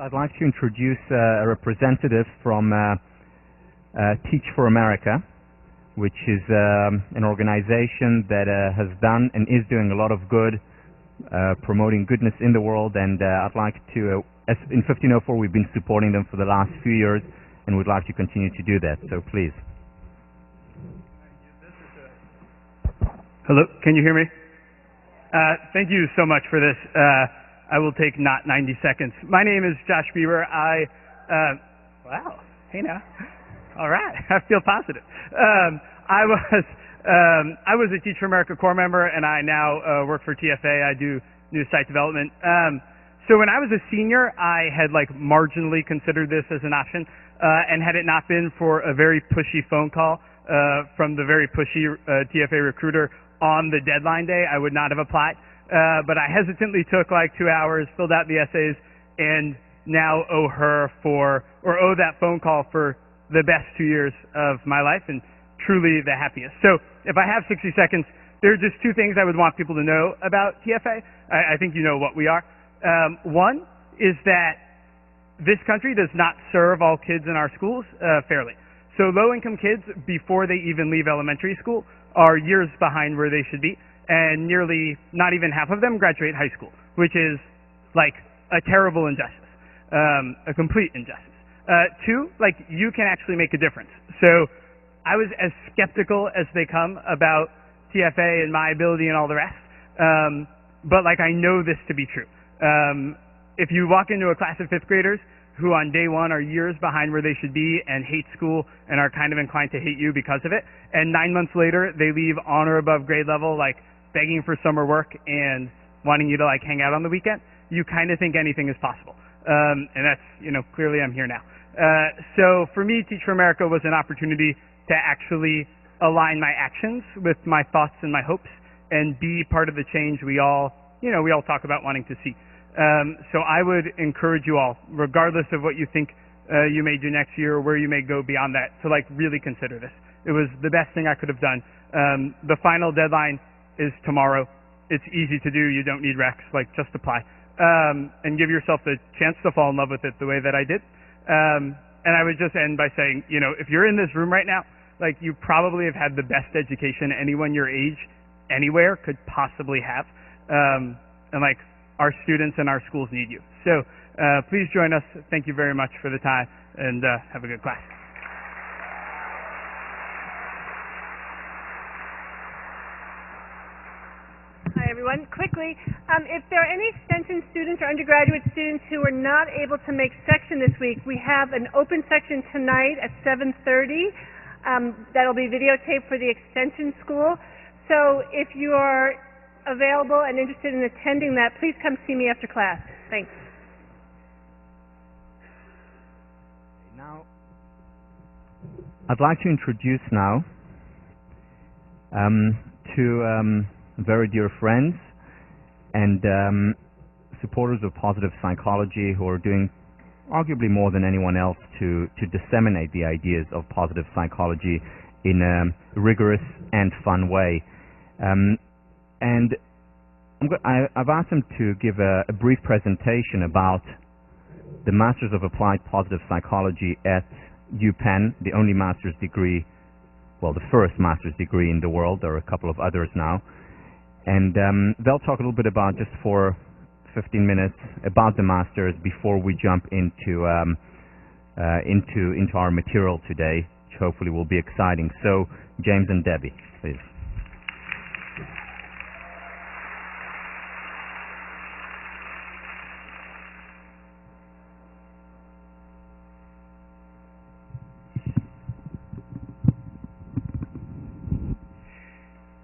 I'd like to introduce a representative from Teach for America, which is an organization that has done and is doing a lot of good, promoting goodness in the world, and I'd like to, in 1504 we've been supporting them for the last few years, and we'd like to continue to do that, so please. Hello, can you hear me? Thank you so much for this. I will take not 90 seconds. My name is Josh Bieber. Wow, hey now. All right, I feel positive. I was a Teach for America core member, and I now work for TFA. I do new site development. So when I was a senior, I had marginally considered this as an option, and had it not been for a very pushy phone call from the very pushy TFA recruiter on the deadline day, I would not have applied. But I hesitantly took 2 hours, filled out the essays, and now owe that phone call for the best 2 years of my life, and truly the happiest. So if I have 60 seconds, there are just two things I would want people to know about TFA. I think you know what we are. One is that this country does not serve all kids in our schools fairly. So low-income kids, before they even leave elementary school, are years behind where they should be, and nearly not even half of them graduate high school, which is a terrible injustice, a complete injustice. Two, you can actually make a difference. So I was as skeptical as they come about TFA and my ability and all the rest, but I know this to be true. If you walk into a class of 5th graders who on day one are years behind where they should be and hate school and are kind of inclined to hate you because of it, and 9 months later they leave on or above grade level, begging for summer work and wanting you to hang out on the weekend, you kind of think anything is possible. And that's, clearly I'm here now. So for me, Teach for America was an opportunity to actually align my actions with my thoughts and my hopes and be part of the change we all talk about wanting to see. So I would encourage you all, regardless of what you think you may do next year or where you may go beyond that, to really consider this. It was the best thing I could have done. The final deadline is tomorrow. It's easy to do. You don't need recs. Just apply. And give yourself the chance to fall in love with it the way that I did. And I would just end by saying, if you're in this room right now, you probably have had the best education anyone your age anywhere could possibly have. And our students and our schools need you. So please join us. Thank you very much for the time, and have a good class. Hi, everyone. Quickly, if there are any extension students or undergraduate students who are not able to make section this week, we have an open section tonight at 7:30. That'll be videotaped for the extension school. So if you are available and interested in attending that, please come see me after class. Thanks. Now, I'd like to introduce now two very dear friends and supporters of positive psychology who are doing arguably more than anyone else to disseminate the ideas of positive psychology in a rigorous and fun way. And I've asked them to give a brief presentation about the Masters of Applied Positive Psychology at UPenn, the only master's degree, well, the first master's degree in the world. There are a couple of others now. And they'll talk a little bit about, just for 15 minutes, about the masters before we jump into our material today, which hopefully will be exciting. So, James and Debbie, please.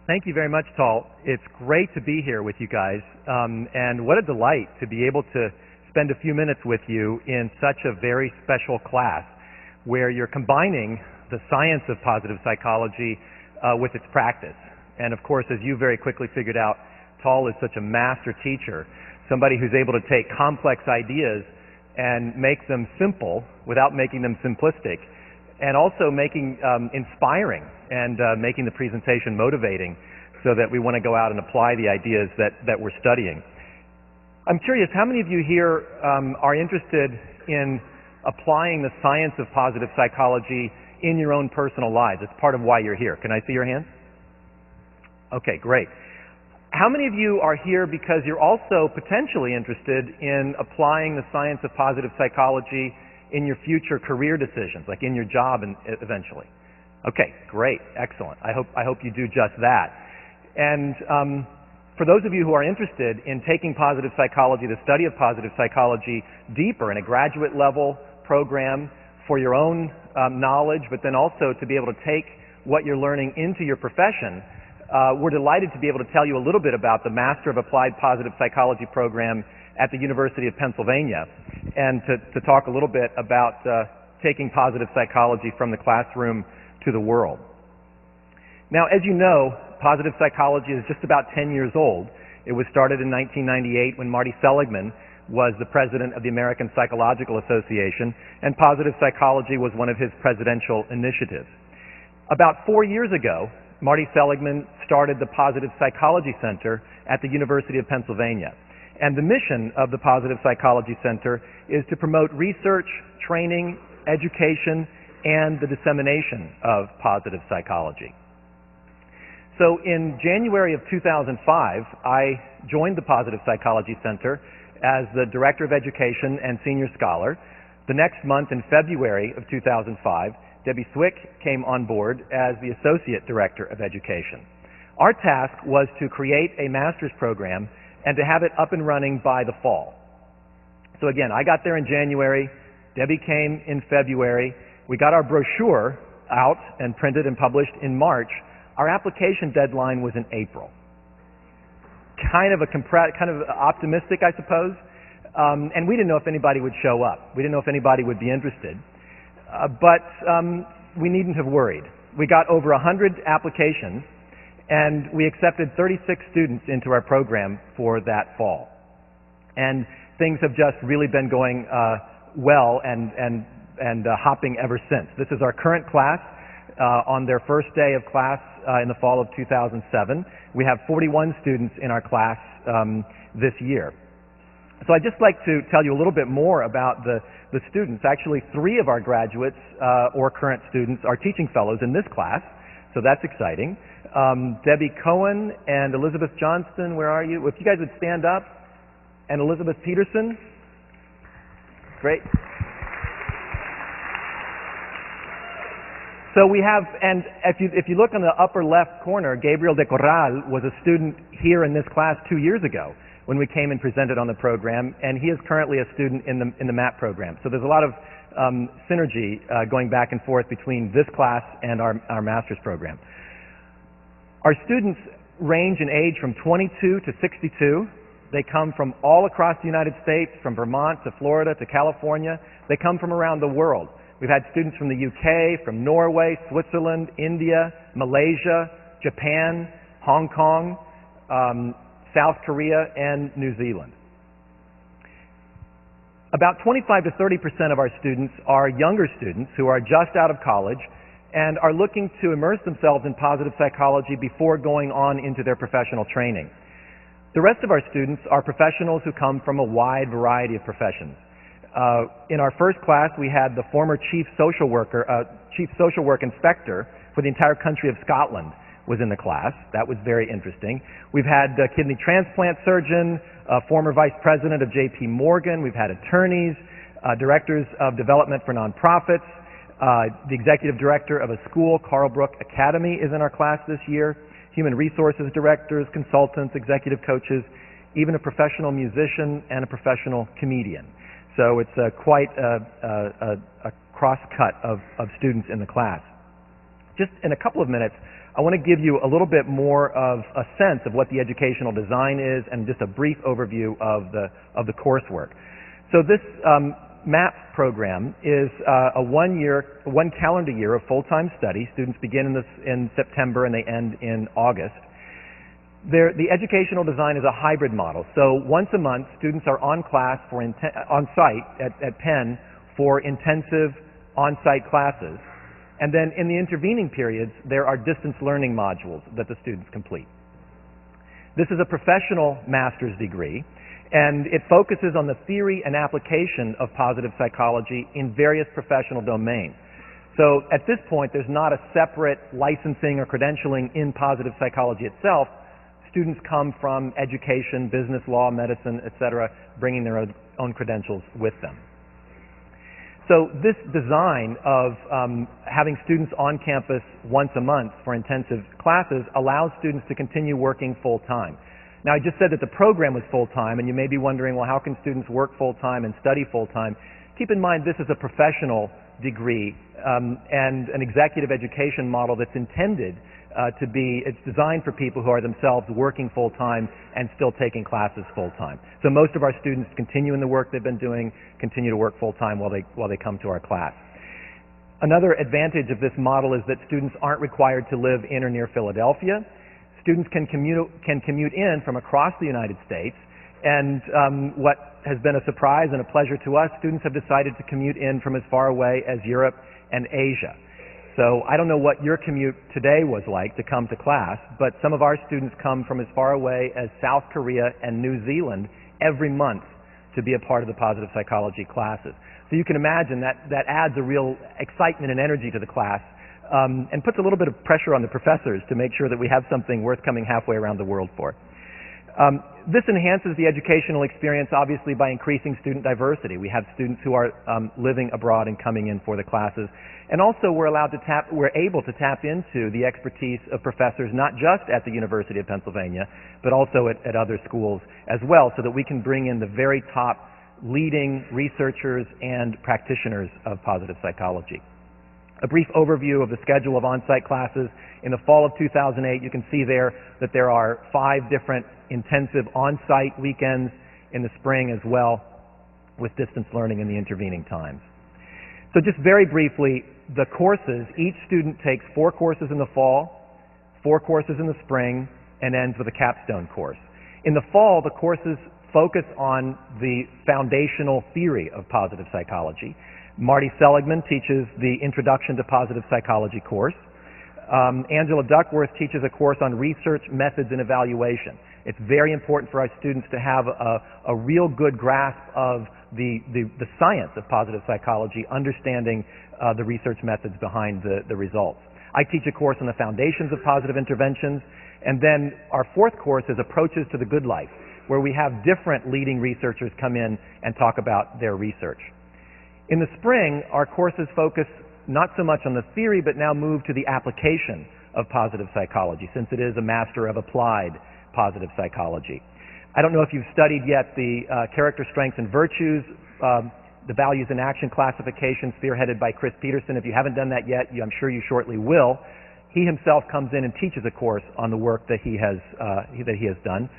Thank you very much, Tal. It's great to be here with you guys, and what a delight to be able to spend a few minutes with you in such a very special class where you're combining the science of positive psychology with its practice. And of course, as you very quickly figured out, Tal is such a master teacher, somebody who's able to take complex ideas and make them simple without making them simplistic, and also making inspiring and making the presentation motivating so that we want to go out and apply the ideas that we're studying. I'm curious, how many of you here are interested in applying the science of positive psychology in your own personal lives? It's part of why you're here. Can I see your hands? Okay, great. How many of you are here because you're also potentially interested in applying the science of positive psychology in your future career decisions, like in your job and eventually? Okay, great, excellent. I hope you do just that. And for those of you who are interested in taking positive psychology, the study of positive psychology, deeper in a graduate level program for your own knowledge, but then also to be able to take what you're learning into your profession, we're delighted to be able to tell you a little bit about the Master of Applied Positive Psychology program at the University of Pennsylvania, and to talk a little bit about taking positive psychology from the classroom to the world. Now, as you know, positive psychology is just about 10 years old. It was started in 1998 when Marty Seligman was the president of the American Psychological Association, and positive psychology was one of his presidential initiatives. About 4 years ago, Marty Seligman started the Positive Psychology Center at the University of Pennsylvania. And the mission of the Positive Psychology Center is to promote research, training, education, and the dissemination of positive psychology. So in January of 2005, I joined the Positive Psychology Center as the Director of Education and Senior Scholar. The next month, in February of 2005, Debbie Swick came on board as the Associate Director of Education. Our task was to create a master's program and to have it up and running by the fall. So again, I got there in January, Debbie came in February, we got our brochure out and printed and published in March. Our application deadline was in April. Kind of optimistic, I suppose, and we didn't know if anybody would show up. We didn't know if anybody would be interested. But we needn't have worried. We got over 100 applications, and we accepted 36 students into our program for that fall. And things have just really been going well and hopping ever since. This is our current class on their first day of class in the fall of 2007. We have 41 students in our class this year. So I'd just like to tell you a little bit more about the students. Actually, 3 of our graduates or current students are teaching fellows in this class, so that's exciting. Debbie Cohen and Elizabeth Johnston, where are you? If you guys would stand up. And Elizabeth Peterson. Great. So we have, and if you look on the upper left corner, Gabriel de Corral was a student here in this class 2 years ago when we came and presented on the program, and he is currently a student in the MAP program. So there's a lot of synergy going back and forth between this class and our master's program. Our students range in age from 22 to 62. They come from all across the United States, from Vermont to Florida to California. They come from around the world. We've had students from the UK, from Norway, Switzerland, India, Malaysia, Japan, Hong Kong, South Korea, and New Zealand. About 25 to 30% of our students are younger students who are just out of college and are looking to immerse themselves in positive psychology before going on into their professional training. The rest of our students are professionals who come from a wide variety of professions. In our first class, we had the former chief social work inspector for the entire country of Scotland was in the class. That was very interesting. We've had a kidney transplant surgeon, a former vice president of J.P. Morgan. We've had attorneys, directors of development for nonprofits. The executive director of a school, Carlbrook Academy, is in our class this year. Human resources directors, consultants, executive coaches, even a professional musician and a professional comedian. So it's quite a cross-cut of students in the class. Just in a couple of minutes, I want to give you a little bit more of a sense of what the educational design is and just a brief overview of the coursework. So this MAP program is a one calendar year of full-time study. Students begin in September and they end in August. The educational design is a hybrid model. So once a month, students are on site at Penn for intensive on-site classes. And then in the intervening periods, there are distance learning modules that the students complete. This is a professional master's degree. And it focuses on the theory and application of positive psychology in various professional domains. So at this point, there's not a separate licensing or credentialing in positive psychology itself. Students come from education, business, law, medicine, etc., bringing their own credentials with them. So this design of having students on campus once a month for intensive classes allows students to continue working full-time. Now, I just said that the program was full-time, and you may be wondering, well, how can students work full-time and study full-time? Keep in mind this is a professional degree and an executive education model that's intended to be, it's designed for people who are themselves working full-time and still taking classes full-time. So most of our students continue in the work they've been doing, continue to work full-time while they come to our class. Another advantage of this model is that students aren't required to live in or near Philadelphia. Students can commute in from across the United States, and what has been a surprise and a pleasure to us, students have decided to commute in from as far away as Europe and Asia. So I don't know what your commute today was like to come to class, but some of our students come from as far away as South Korea and New Zealand every month to be a part of the positive psychology classes. So you can imagine that adds a real excitement and energy to the class, and puts a little bit of pressure on the professors to make sure that we have something worth coming halfway around the world for. This enhances the educational experience, obviously, by increasing student diversity. We have students who are living abroad and coming in for the classes. And also we're able to tap into the expertise of professors, not just at the University of Pennsylvania, but also at other schools as well, so that we can bring in the very top leading researchers and practitioners of positive psychology. A brief overview of the schedule of on-site classes. In the fall of 2008, you can see there that there are 5 different intensive on-site weekends in the spring as well, with distance learning in the intervening times. So just very briefly, the courses, each student takes 4 courses in the fall, 4 courses in the spring, and ends with a capstone course. In the fall, the courses focus on the foundational theory of positive psychology. Marty Seligman teaches the Introduction to Positive Psychology course. Angela Duckworth teaches a course on research, methods, and evaluation. It's very important for our students to have a real good grasp of the science of positive psychology, understanding the research methods behind the results. I teach a course on the foundations of positive interventions, and then our 4th course is Approaches to the Good Life, where we have different leading researchers come in and talk about their research. In the spring, our courses focus not so much on the theory, but now move to the application of positive psychology, since it is a Master of Applied Positive Psychology. I don't know if you've studied yet the Character, Strengths, and Virtues, the Values in Action classification spearheaded by Chris Peterson. If you haven't done that yet, I'm sure you shortly will. He himself comes in and teaches a course on the work that he has done.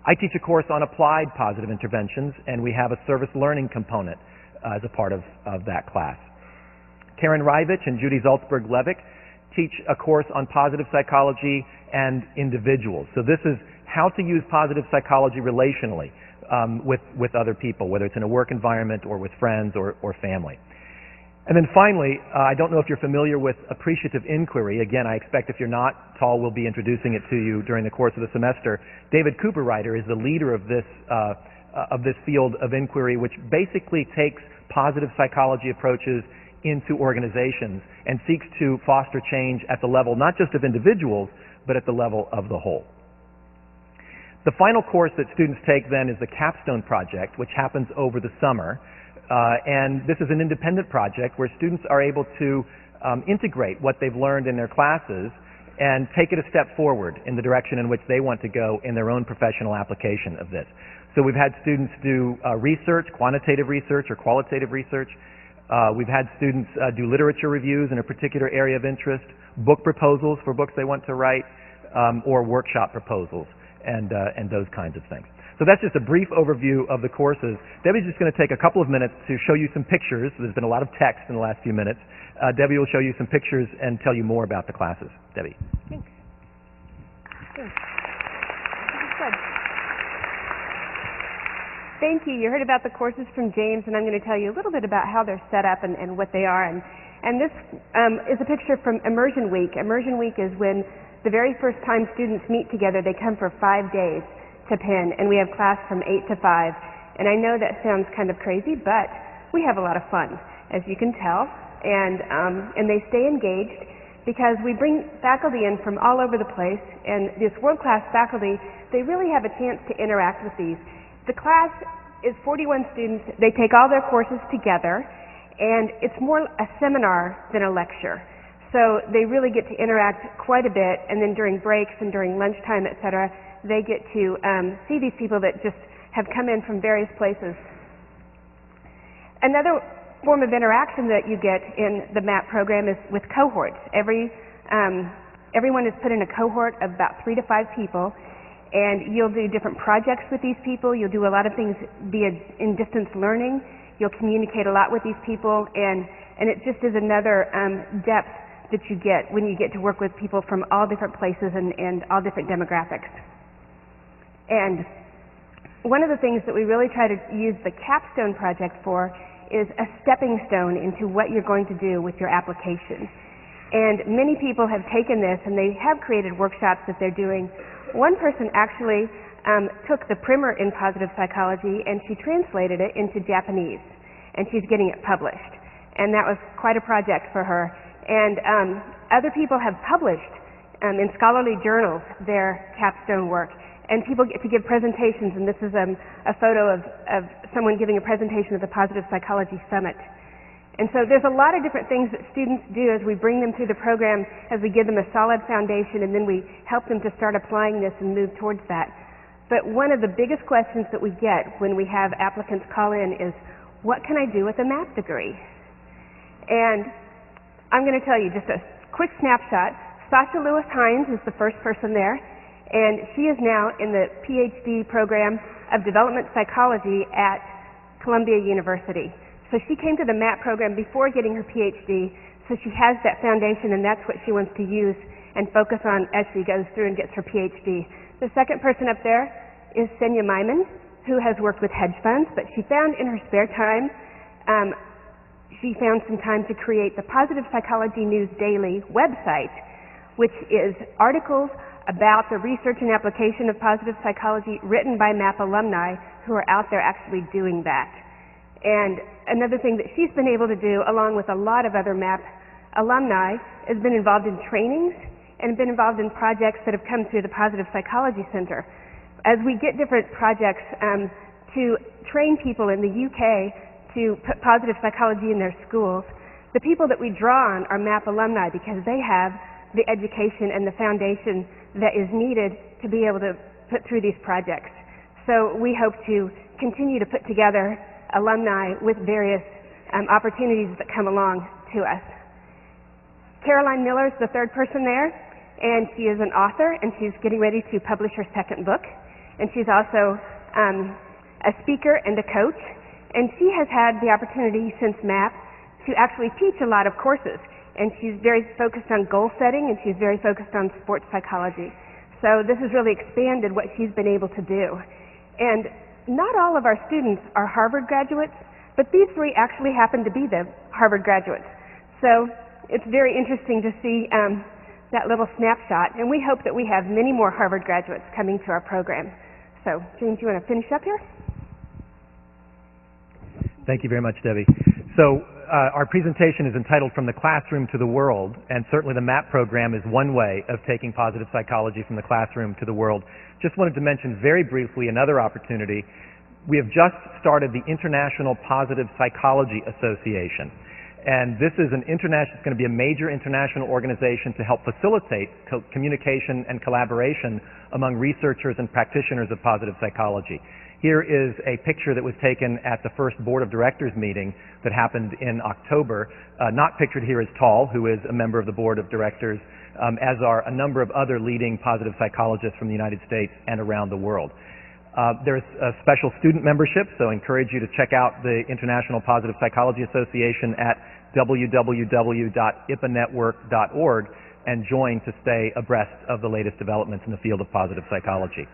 I teach a course on applied positive interventions, and we have a service learning component as a part of that class. Karen Rivich and Judy Zaltzberg-Levick teach a course on positive psychology and individuals. So this is how to use positive psychology relationally with other people, whether it's in a work environment or with friends or family. And then finally, I don't know if you're familiar with appreciative inquiry. Again, I expect if you're not, Tal will be introducing it to you during the course of the semester. David Cooperrider is the leader of this field of inquiry, which basically takes positive psychology approaches into organizations and seeks to foster change at the level not just of individuals, but at the level of the whole. The final course that students take then is the Capstone Project, which happens over the summer. And this is an independent project where students are able to integrate what they've learned in their classes and take it a step forward in the direction in which they want to go in their own professional application of this. So we've had students do research, quantitative research or qualitative research. We've had students do literature reviews in a particular area of interest, book proposals for books they want to write, or workshop proposals, and those kinds of things. So that's just a brief overview of the courses. Debbie's just going to take a couple of minutes to show you some pictures. There's been a lot of text in the last few minutes. Debbie will show you some pictures and tell you more about the classes. Debbie. Thanks. Good. This is good. Thank you. You heard about the courses from James, and I'm going to tell you a little bit about how they're set up and what they are. And this is a picture from Immersion Week. Immersion Week is when the very first time students meet together, they come for 5 days to Penn, and we have class from 8 to 5. And I know that sounds kind of crazy, but we have a lot of fun, as you can tell. And they stay engaged because we bring faculty in from all over the place, and this world-class faculty, they really have a chance to interact with these. The class is 41 students. They take all their courses together, and it's more a seminar than a lecture. So they really get to interact quite a bit, and then during breaks and during lunchtime, etc., they get to see these people that just have come in from various places. Another form of interaction that you get in the MAP program is with cohorts. Everyone is put in a cohort of about 3 to 5 people, and you'll do different projects with these people. You'll do a lot of things via in distance learning. You'll communicate a lot with these people, and it just is another depth that you get when you get to work with people from all different places and all different demographics. And one of the things that we really try to use the capstone project for is a stepping stone into what you're going to do with your application. And many people have taken this and they have created workshops that they're doing. One person actually took the primer in positive psychology and she translated it into Japanese, and she's getting it published. And that was quite a project for her. And other people have published in scholarly journals their capstone work. And people get to give presentations, and this is a photo of someone giving a presentation at the Positive Psychology Summit. And so there's a lot of different things that students do as we bring them through the program, as we give them a solid foundation, and then we help them to start applying this and move towards that. But one of the biggest questions that we get when we have applicants call in is, what can I do with a MAP degree? And I'm going to tell you just a quick snapshot. Sasha Lewis Hines is the first person there. And she is now in the PhD program of development psychology at Columbia University. So she came to the MAP program before getting her PhD, so she has that foundation, and that's what she wants to use and focus on as she goes through and gets her PhD. The second person up there is Senya Myman, who has worked with hedge funds, but she found in her spare time, she found some time to create the Positive Psychology News Daily website, which is articles about the research and application of positive psychology written by MAP alumni who are out there actually doing that. And another thing that she's been able to do, along with a lot of other MAP alumni, has been involved in trainings and been involved in projects that have come through the Positive Psychology Center. As we get different projects to train people in the UK to put positive psychology in their schools, the people that we draw on are MAP alumni because they have the education and the foundation that is needed to be able to put through these projects. So we hope to continue to put together alumni with various opportunities that come along to us. Caroline Miller is the third person there, and she is an author, and she's getting ready to publish her second book. And she's also a speaker and a coach, and she has had the opportunity since MAP to actually teach a lot of courses. And she's very focused on goal setting, and she's very focused on sports psychology. So this has really expanded what she's been able to do. And not all of our students are Harvard graduates, but these 3 actually happen to be the Harvard graduates. So it's very interesting to see that little snapshot, and we hope that we have many more Harvard graduates coming to our program. So, James, you want to finish up here? Thank you very much, Debbie. So our presentation is entitled From the Classroom to the World, and certainly the MAP program is one way of taking positive psychology from the classroom to the world. Just wanted to mention very briefly another opportunity. We have just started the International Positive Psychology Association. And this is it's going to be a major international organization to help facilitate communication and collaboration among researchers and practitioners of positive psychology. Here is a picture that was taken at the first Board of Directors meeting that happened in October. Not pictured here is Tall, who is a member of the Board of Directors, as are a number of other leading positive psychologists from the United States and around the world. There's a special student membership, so I encourage you to check out the International Positive Psychology Association at www.ipanetwork.org and join to stay abreast of the latest developments in the field of positive psychology.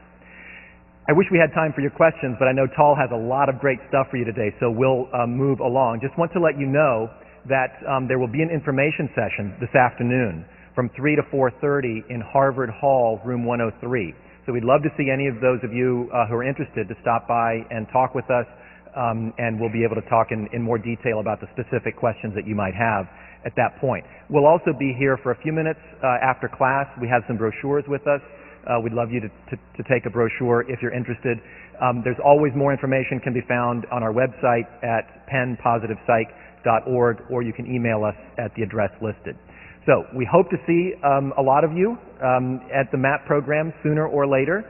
I wish we had time for your questions, but I know Tall has a lot of great stuff for you today, so we'll move along. Just want to let you know that there will be an information session this afternoon from 3 to 4:30 in Harvard Hall, room 103. So we'd love to see any of those of you who are interested to stop by and talk with us, and we'll be able to talk in more detail about the specific questions that you might have at that point. We'll also be here for a few minutes after class. We have some brochures with us. We'd love you to take a brochure if you're interested. There's always more information can be found on our website at pennpositivepsych.org, or you can email us at the address listed. So we hope to see a lot of you at the MAP program sooner or later.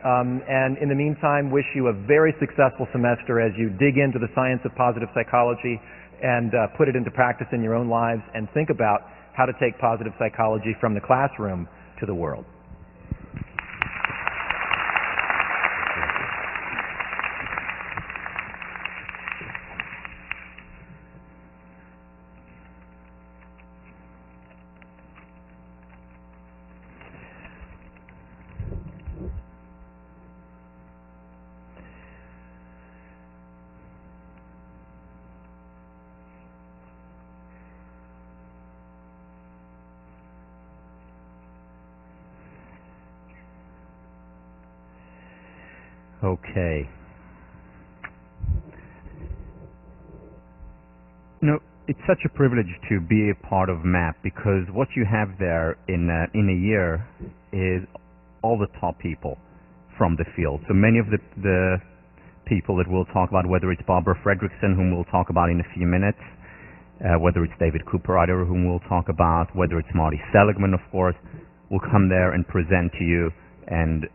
And in the meantime, wish you a very successful semester as you dig into the science of positive psychology and put it into practice in your own lives, and think about how to take positive psychology from the classroom to the world. Okay. You know, it's such a privilege to be a part of MAP, because what you have there in a year is all the top people from the field. So many of the people that we'll talk about, whether it's Barbara Fredrickson, whom we'll talk about in a few minutes, whether it's David Cooper-Ryder, whom we'll talk about, whether it's Marty Seligman, of course, will come there and present to you, and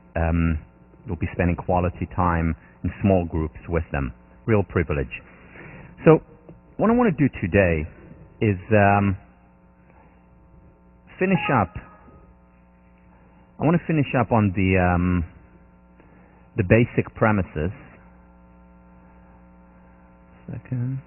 you'll be spending quality time in small groups with them. Real privilege. So what I want to do today is finish up. I want to finish up on the basic premises. Second.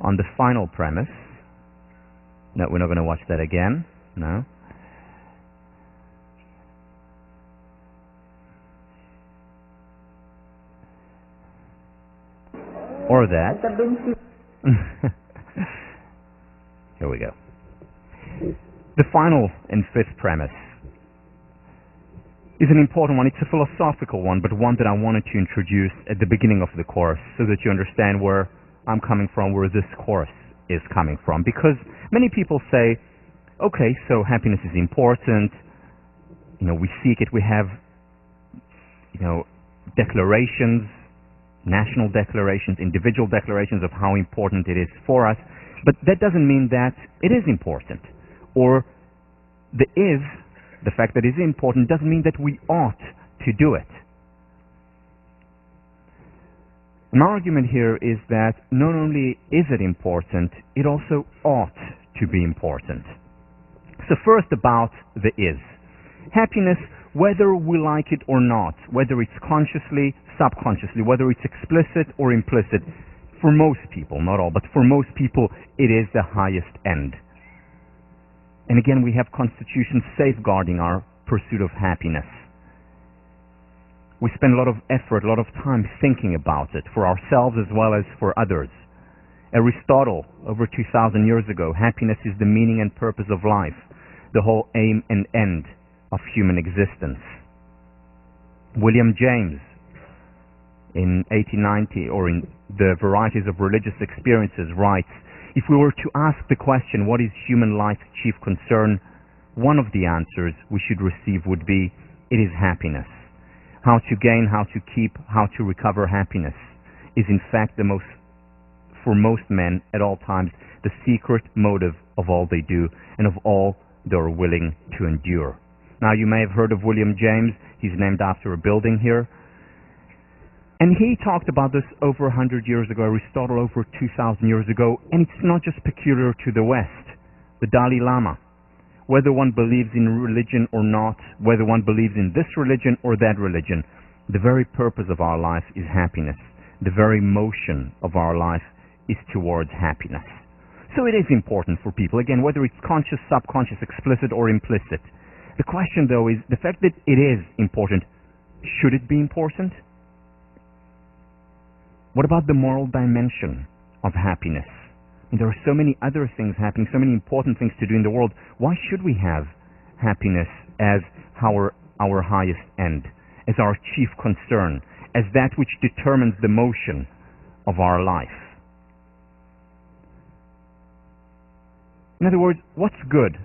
On the final premise. No, we're not going to watch that again. No. Or that. Here we go. The final and fifth premise is an important one. It's a philosophical one, but one that I wanted to introduce at the beginning of the course so that you understand where I'm coming from, where this course is coming from. Because many people say, okay, so happiness is important, you know, we seek it, we have, you know, declarations, national declarations, individual declarations of how important it is for us, but that doesn't mean that it is important. Or the fact that it is important doesn't mean that we ought to do it. My argument here is that not only is it important, it also ought to be important. So first about the is. Happiness, whether we like it or not, whether it's consciously, subconsciously, whether it's explicit or implicit, for most people, not all, but for most people, it is the highest end. And again, we have constitutions safeguarding our pursuit of happiness. We spend a lot of effort, a lot of time thinking about it, for ourselves as well as for others. Aristotle, over 2,000 years ago, happiness is the meaning and purpose of life, the whole aim and end of human existence. William James, in 1890, or in The Varieties of Religious Experiences, writes, if we were to ask the question, what is human life's chief concern, one of the answers we should receive would be, it is happiness. How to gain, how to keep, how to recover happiness is in fact for most men at all times, the secret motive of all they do and of all they are willing to endure. Now you may have heard of William James. He's named after a building here. And he talked about this over 100 years ago, Aristotle over 2,000 years ago, and it's not just peculiar to the West. The Dalai Lama, whether one believes in religion or not, whether one believes in this religion or that religion, the very purpose of our life is happiness. The very motion of our life is towards happiness. So it is important for people, again, whether it's conscious, subconscious, explicit, or implicit. The question, though, is the fact that it is important, should it be important? What about the moral dimension of happiness? And there are so many other things happening, so many important things to do in the world. Why should we have happiness as our highest end, as our chief concern, as that which determines the motion of our life? In other words, what's good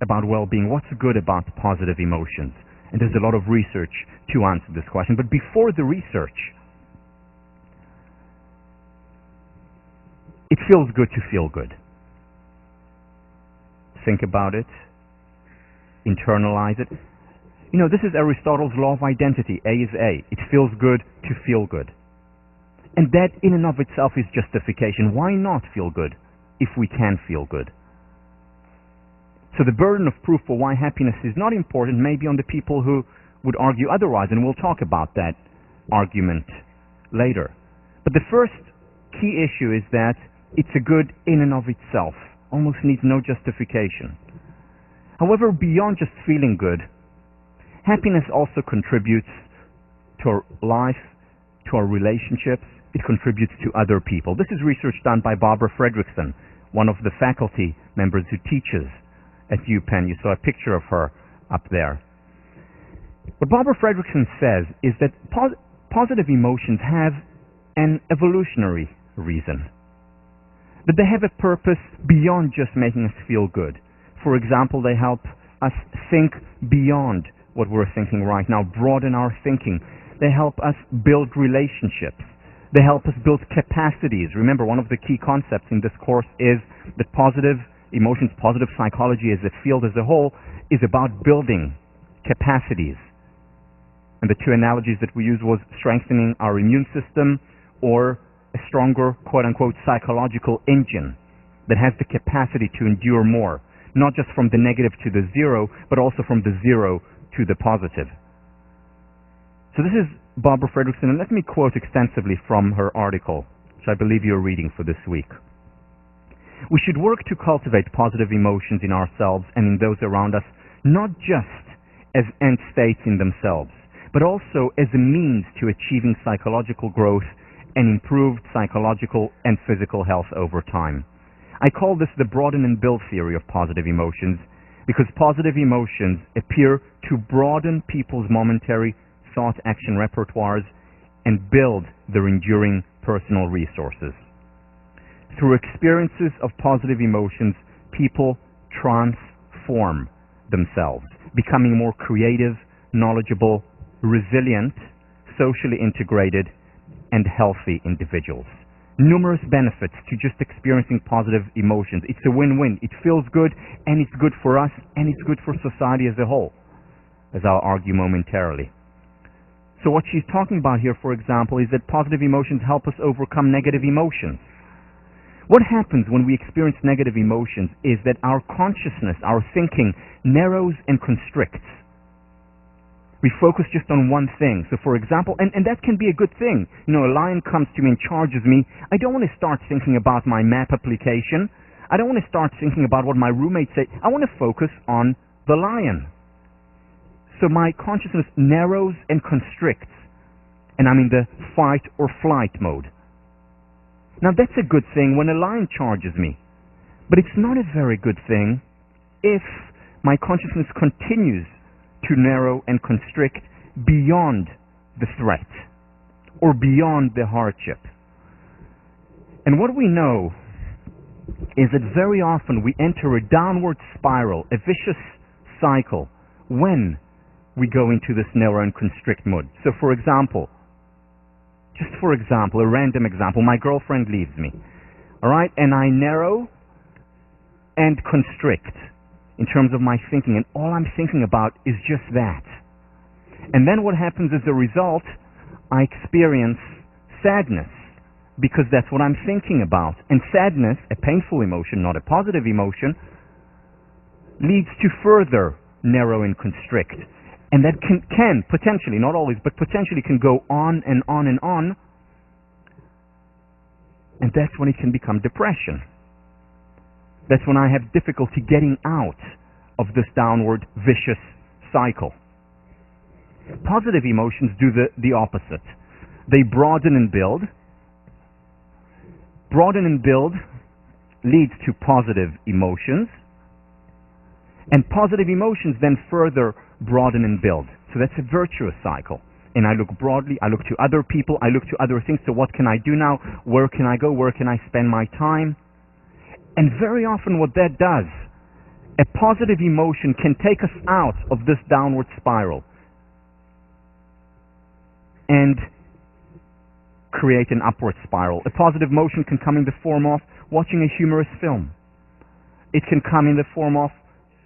about well-being? What's good about positive emotions? And there's a lot of research to answer this question. But before the research, it feels good to feel good. Think about it. Internalize it. You know, this is Aristotle's law of identity. A is A. It feels good to feel good. And that in and of itself is justification. Why not feel good if we can feel good? So the burden of proof for why happiness is not important may be on the people who would argue otherwise, and we'll talk about that argument later. But the first key issue is that it's a good in and of itself, almost needs no justification. However, beyond just feeling good, happiness also contributes to our life, to our relationships. It contributes to other people. This is research done by Barbara Fredrickson, one of the faculty members who teaches at UPenn. You saw a picture of her up there. What Barbara Fredrickson says is that positive emotions have an evolutionary reason, that they have a purpose beyond just making us feel good. For example, they help us think beyond what we're thinking right now, broaden our thinking. They help us build relationships. They help us build capacities. Remember, one of the key concepts in this course is that positive emotions, positive psychology as a field as a whole, is about building capacities. And the two analogies that we used was strengthening our immune system or a stronger, quote-unquote, psychological engine that has the capacity to endure more, not just from the negative to the zero, but also from the zero to the positive. So this is Barbara Fredrickson, and let me quote extensively from her article, which I believe you're reading for this week. We should work to cultivate positive emotions in ourselves and in those around us, not just as end states in themselves, but also as a means to achieving psychological growth and improved psychological and physical health over time. I call this the broaden and build theory of positive emotions, because positive emotions appear to broaden people's momentary thought-action repertoires and build their enduring personal resources. Through experiences of positive emotions, people transform themselves, becoming more creative, knowledgeable, resilient, socially integrated, and healthy individuals. Numerous benefits to just experiencing positive emotions. It's a win-win. It feels good, and it's good for us, and it's good for society as a whole, as I'll argue momentarily. So what she's talking about here, for example, is that positive emotions help us overcome negative emotions. What happens when we experience negative emotions is that our consciousness, our thinking, narrows and constricts. We focus just on one thing. So for example, and that can be a good thing. You know, a lion comes to me and charges me. I don't want to start thinking about my map application. I don't want to start thinking about what my roommates say. I want to focus on the lion. So my consciousness narrows and constricts, and I'm in the fight or flight mode. Now that's a good thing when a lion charges me, but it's not a very good thing if my consciousness continues to narrow and constrict beyond the threat or beyond the hardship. And what we know is that very often we enter a downward spiral, a vicious cycle, when we go into this narrow and constrict mode. So for example, a random example, my girlfriend leaves me, all right, and I narrow and constrict in terms of my thinking, and all I'm thinking about is just that. And then what happens as a result, I experience sadness, because that's what I'm thinking about. And sadness, a painful emotion, not a positive emotion, leads to further narrow and constrict. And that can potentially, not always, but potentially can go on and on and on. And that's when it can become depression. That's when I have difficulty getting out of this downward vicious cycle. Positive emotions do the opposite. They broaden and build, broaden and build leads to positive emotions, and positive emotions then further broaden and build. So that's a virtuous cycle. And I look broadly, I look to other people, I look to other things. So what can I do now? Where can I go? Where can I spend my time? And very often what that does, a positive emotion can take us out of this downward spiral and create an upward spiral. A positive emotion can come in the form of watching a humorous film. It can come in the form of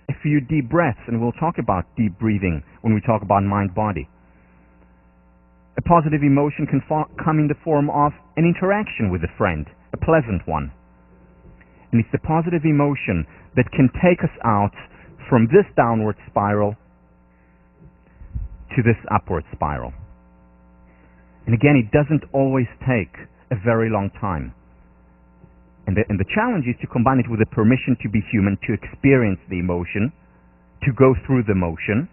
a few deep breaths, and we'll talk about deep breathing when we talk about mind-body. A positive emotion can come in the form of an interaction with a friend, a pleasant one. And it's the positive emotion that can take us out from this downward spiral to this upward spiral. And again, it doesn't always take a very long time. And the challenge is to combine it with the permission to be human, to experience the emotion, to go through the motion,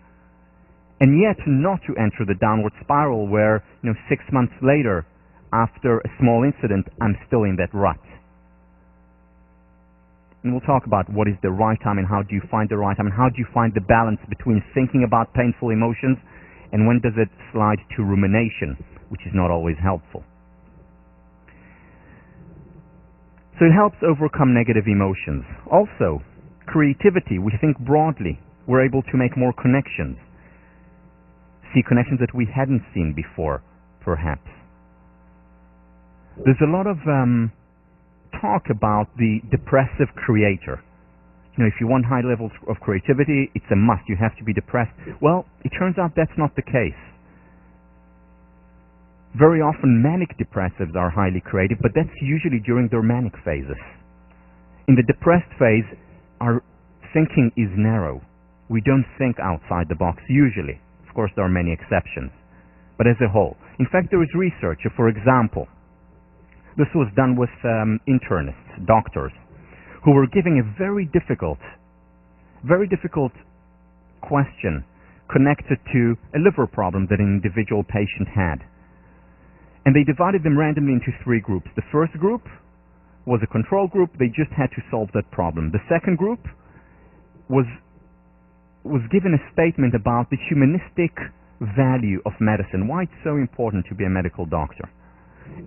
and yet not to enter the downward spiral where, 6 months later, after a small incident, I'm still in that rut. And we'll talk about what is the right time and how do you find the right time and how do you find the balance between thinking about painful emotions and when does it slide to rumination, which is not always helpful. So it helps overcome negative emotions. Also, creativity, we think broadly. We're able to make more connections. See connections that we hadn't seen before, perhaps. There's a lot of talk about the depressive creator. If you want high levels of creativity, it's a must. You have to be depressed. Well, it turns out that's not the case. Very often manic depressives are highly creative, but that's usually during their manic phases. In the depressed phase, our thinking is narrow. We don't think outside the box, usually. Of course, there are many exceptions. But as a whole. In fact, there is research. For example, this was done with internists, doctors, who were giving a very difficult question connected to a liver problem that an individual patient had. And they divided them randomly into 3 groups. The first group was a control group. They just had to solve that problem. The second group was given a statement about the humanistic value of medicine, why it's so important to be a medical doctor.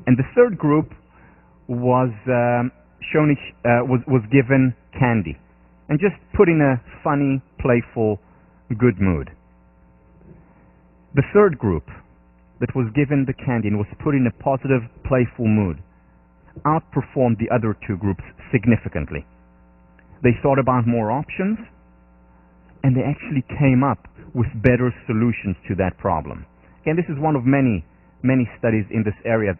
And the third group was given candy and just put in a funny, playful, good mood. The third group that was given the candy and was put in a positive, playful mood outperformed the other 2 groups significantly. They thought about more options, and they actually came up with better solutions to that problem. Again, this is one of many, many studies in this area.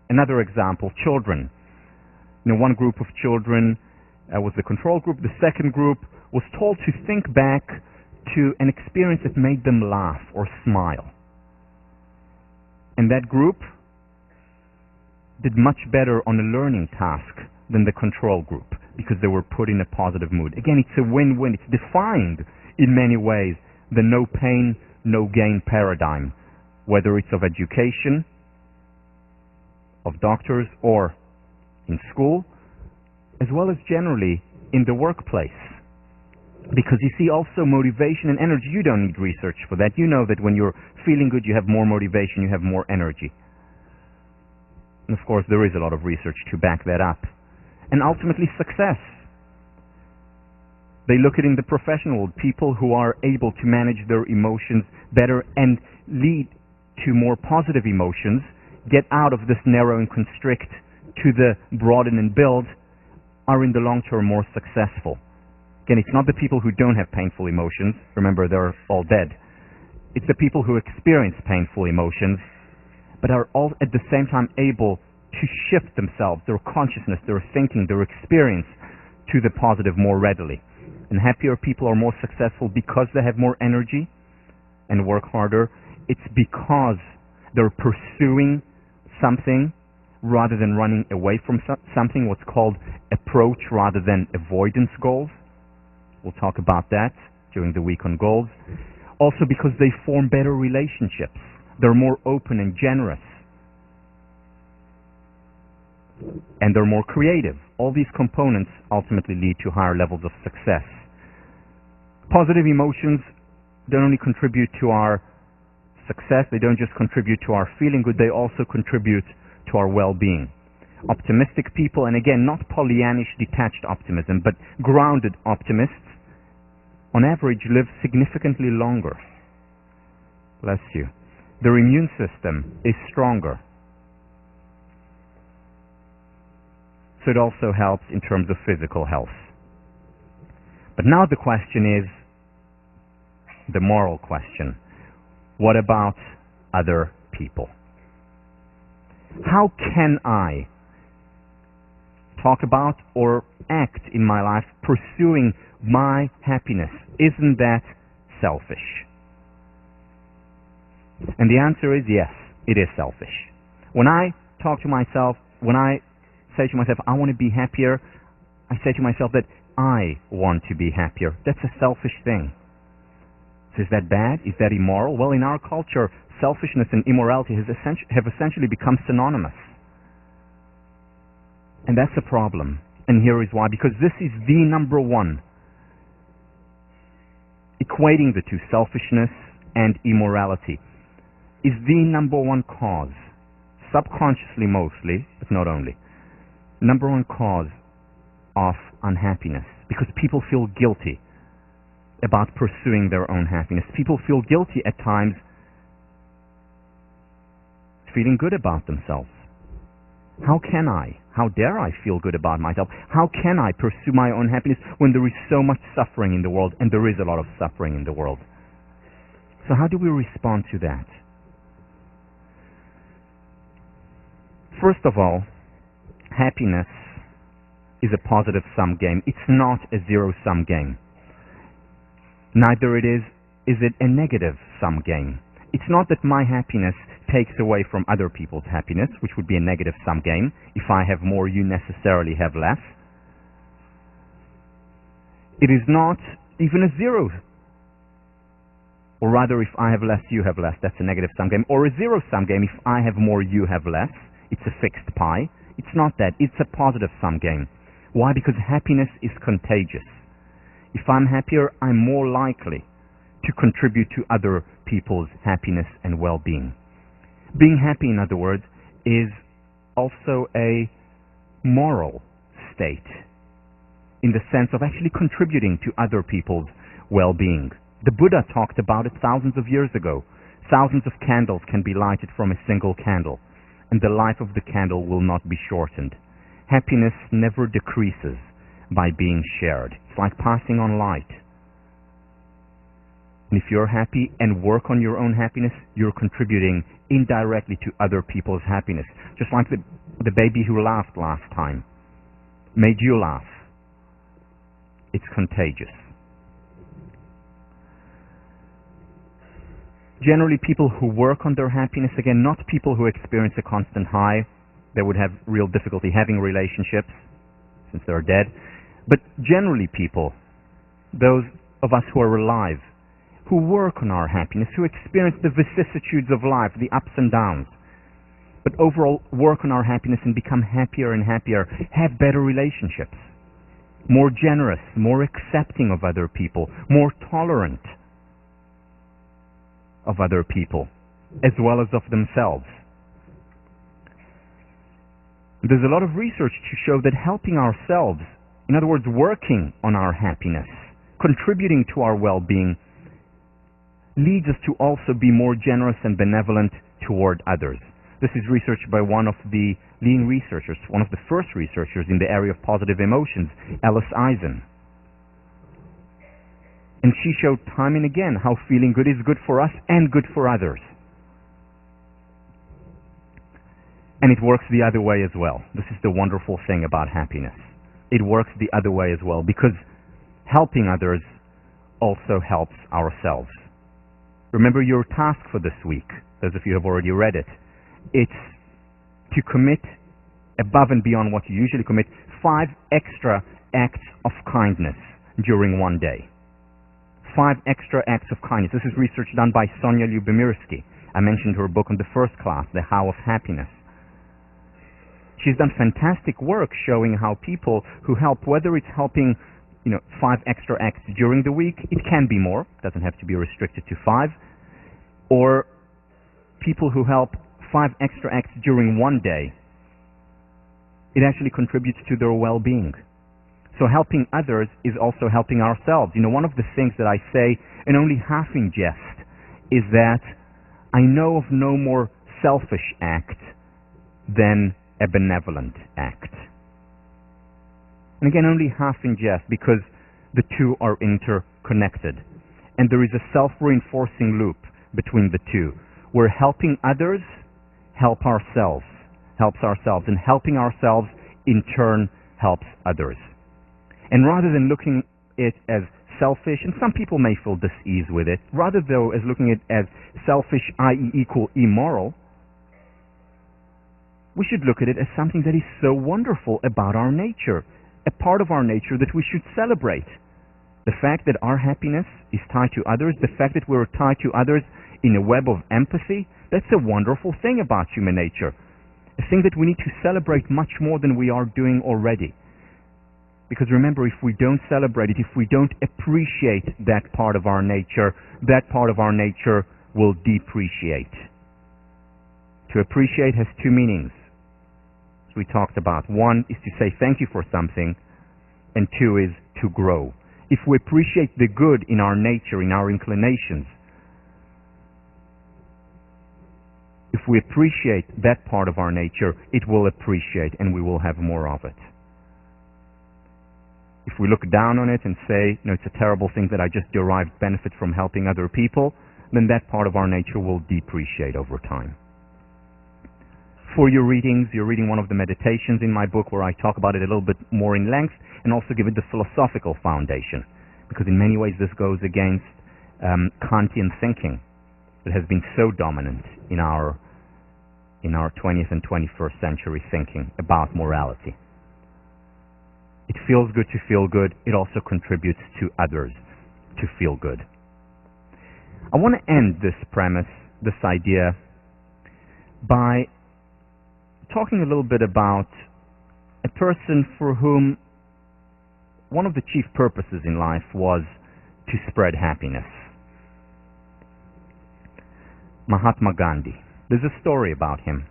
Another example, children. One group of children was the control group. The second group was told to think back to an experience that made them laugh or smile. And that group did much better on a learning task than the control group because they were put in a positive mood. Again, it's a win-win. It's defined in many ways the no pain, no gain paradigm, whether it's of education, of doctors, or in school, as well as generally in the workplace. Because you see, also motivation and energy, you don't need research for that. You know that when you're feeling good, you have more motivation, you have more energy. And of course, there is a lot of research to back that up. And ultimately, success. They look at in the professional world, people who are able to manage their emotions better and lead to more positive emotions, get out of this narrow and constrict to the broaden and build, are in the long term more successful. Again, it's not the people who don't have painful emotions. Remember, they're all dead. It's the people who experience painful emotions, but are all at the same time able to shift themselves, their consciousness, their thinking, their experience to the positive more readily. And happier people are more successful because they have more energy and work harder. It's because they're pursuing something rather than running away from something, what's called approach rather than avoidance goals. We'll talk about that during the week on goals. Also because they form better relationships. They're more open and generous. and they're more creative. All these components ultimately lead to higher levels of success. Positive emotions don't only contribute to our success, they don't just contribute to our feeling good, they also contribute to our well-being. Optimistic people, and again, not Pollyannish detached optimism, but grounded optimists, on average live significantly longer. Bless you. Their immune system is stronger. So it also helps in terms of physical health. But now the question is the moral question. What about other people? How can I talk about or act in my life pursuing my happiness? Isn't that selfish? And the answer is yes, it is selfish. When I talk to myself, when I say to myself, I want to be happier, I say to myself that I want to be happier. That's a selfish thing. So is that bad? Is that immoral? Well, in our culture, selfishness and immorality have essentially become synonymous. And that's a problem. And here is why. Because this is the number one. Equating the two, selfishness and immorality, is the number one cause, subconsciously mostly, but not only, number one cause of unhappiness. Because people feel guilty about pursuing their own happiness. People feel guilty at times feeling good about themselves. How can I? How dare I feel good about myself? How can I pursue my own happiness when there is so much suffering in the world, and there is a lot of suffering in the world? So how do we respond to that? First of all, happiness is a positive-sum game. It's not a zero-sum game. Neither is it a negative-sum game. It's not that my happiness takes away from other people's happiness, which would be a negative-sum game. If I have more, you necessarily have less. It is not even a zero. Or rather, if I have less, you have less. That's a negative-sum game. Or a zero-sum game. If I have more, you have less. It's a fixed pie. It's not that. It's a positive-sum game. Why? Because happiness is contagious. If I'm happier, I'm more likely to contribute to other people's happiness and well-being. Being happy, in other words, is also a moral state in the sense of actually contributing to other people's well-being. The Buddha talked about it thousands of years ago. Thousands of candles can be lighted from a single candle, and the life of the candle will not be shortened. Happiness never decreases by being shared. It's like passing on light. And if you're happy and work on your own happiness, you're contributing indirectly to other people's happiness. Just like the baby who laughed last time made you laugh. It's contagious. Generally, people who work on their happiness, again, not people who experience a constant high, they would have real difficulty having relationships since they're dead. But generally people, those of us who are alive, who work on our happiness, who experience the vicissitudes of life, the ups and downs, but overall work on our happiness and become happier and happier, have better relationships, more generous, more accepting of other people, more tolerant of other people, as well as of themselves. There's a lot of research to show that helping ourselves, in other words, working on our happiness, contributing to our well-being, leads us to also be more generous and benevolent toward others. This is research by one of the leading researchers, one of the first researchers in the area of positive emotions, Alice Eisen. And she showed time and again how feeling good is good for us and good for others. And it works the other way as well. This is the wonderful thing about happiness. It works the other way as well, because helping others also helps ourselves. Remember your task for this week, those of you who have already read it. It's to commit, above and beyond what you usually commit, 5 extra acts of kindness during one day. 5 extra acts of kindness. This is research done by Sonia Lyubomirsky. I mentioned her book on the first class, The How of Happiness. She's done fantastic work showing how people who help, whether it's helping 5 extra acts during the week, it can be more, doesn't have to be restricted to 5, or people who help 5 extra acts during one day, it actually contributes to their well-being. So helping others is also helping ourselves. One of the things that I say, and only half in jest, is that I know of no more selfish act than a benevolent act. And again, only half in jest, because the two are interconnected. And there is a self-reinforcing loop between the two, where helping others helps ourselves, and helping ourselves in turn helps others. And rather than looking at it as selfish, and some people may feel dis-ease with it, rather though as looking at it as selfish, i.e. equal immoral, we should look at it as something that is so wonderful about our nature, a part of our nature that we should celebrate. The fact that our happiness is tied to others, the fact that we're tied to others in a web of empathy, that's a wonderful thing about human nature. A thing that we need to celebrate much more than we are doing already. Because remember, if we don't celebrate it, if we don't appreciate that part of our nature will depreciate. To appreciate has 2 meanings, as we talked about. 1 is to say thank you for something, and 2 is to grow. If we appreciate the good in our nature, in our inclinations, if we appreciate that part of our nature, it will appreciate and we will have more of it. If we look down on it and say, it's a terrible thing that I just derived benefit from helping other people, then that part of our nature will depreciate over time. For your readings, you're reading one of the meditations in my book where I talk about it a little bit more in length and also give it the philosophical foundation, because in many ways this goes against Kantian thinking that has been so dominant in our 20th and 21st century thinking about morality. It feels good to feel good. It also contributes to others to feel good. I want to end this premise, this idea, by talking a little bit about a person for whom one of the chief purposes in life was to spread happiness. Mahatma Gandhi. There's a story about him.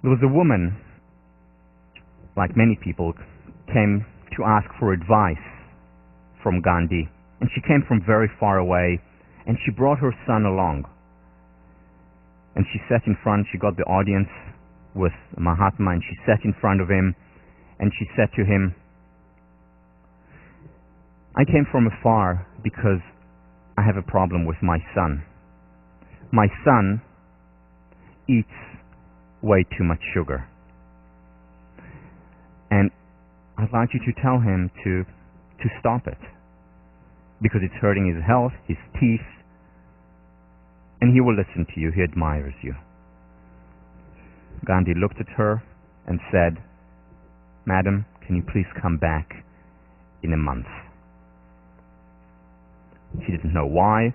There was a woman, like many people, came to ask for advice from Gandhi, and she came from very far away, and she brought her son along. And she sat in front, she got the audience with Mahatma, and she sat in front of him, and she said to him, I came from afar because I have a problem with my son. My son eats way too much sugar. And I'd like you to tell him to stop it, because it's hurting his health, his teeth, and he will listen to you. He admires you. Gandhi looked at her and said, Madam, can you please come back in a month? She didn't know why,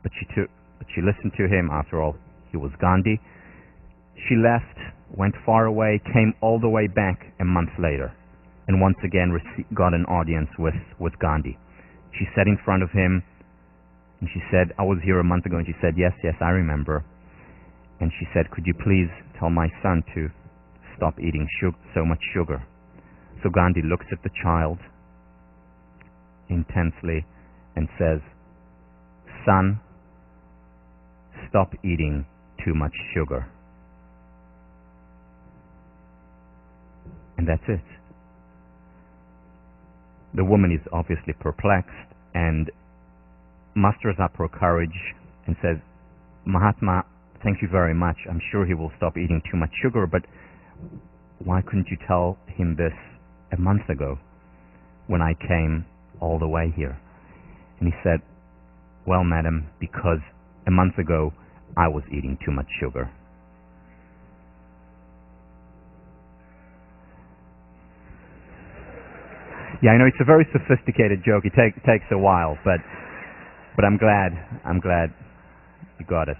but she listened to him. After all, he was Gandhi. She left, went far away, came all the way back a month later, and once again got an audience with Gandhi. She sat in front of him, and she said, I was here a month ago, and she said, yes, I remember. And she said, could you please tell my son to stop eating so much sugar? So Gandhi looks at the child intensely and says, son, stop eating too much sugar. And that's it. The woman is obviously perplexed and musters up her courage and says, Mahatma, thank you very much. I'm sure he will stop eating too much sugar, but why couldn't you tell him this a month ago when I came all the way here? And he said, well, madam, because a month ago I was eating too much sugar. Yeah, I know it's a very sophisticated joke. It takes a while, but I'm glad you got it.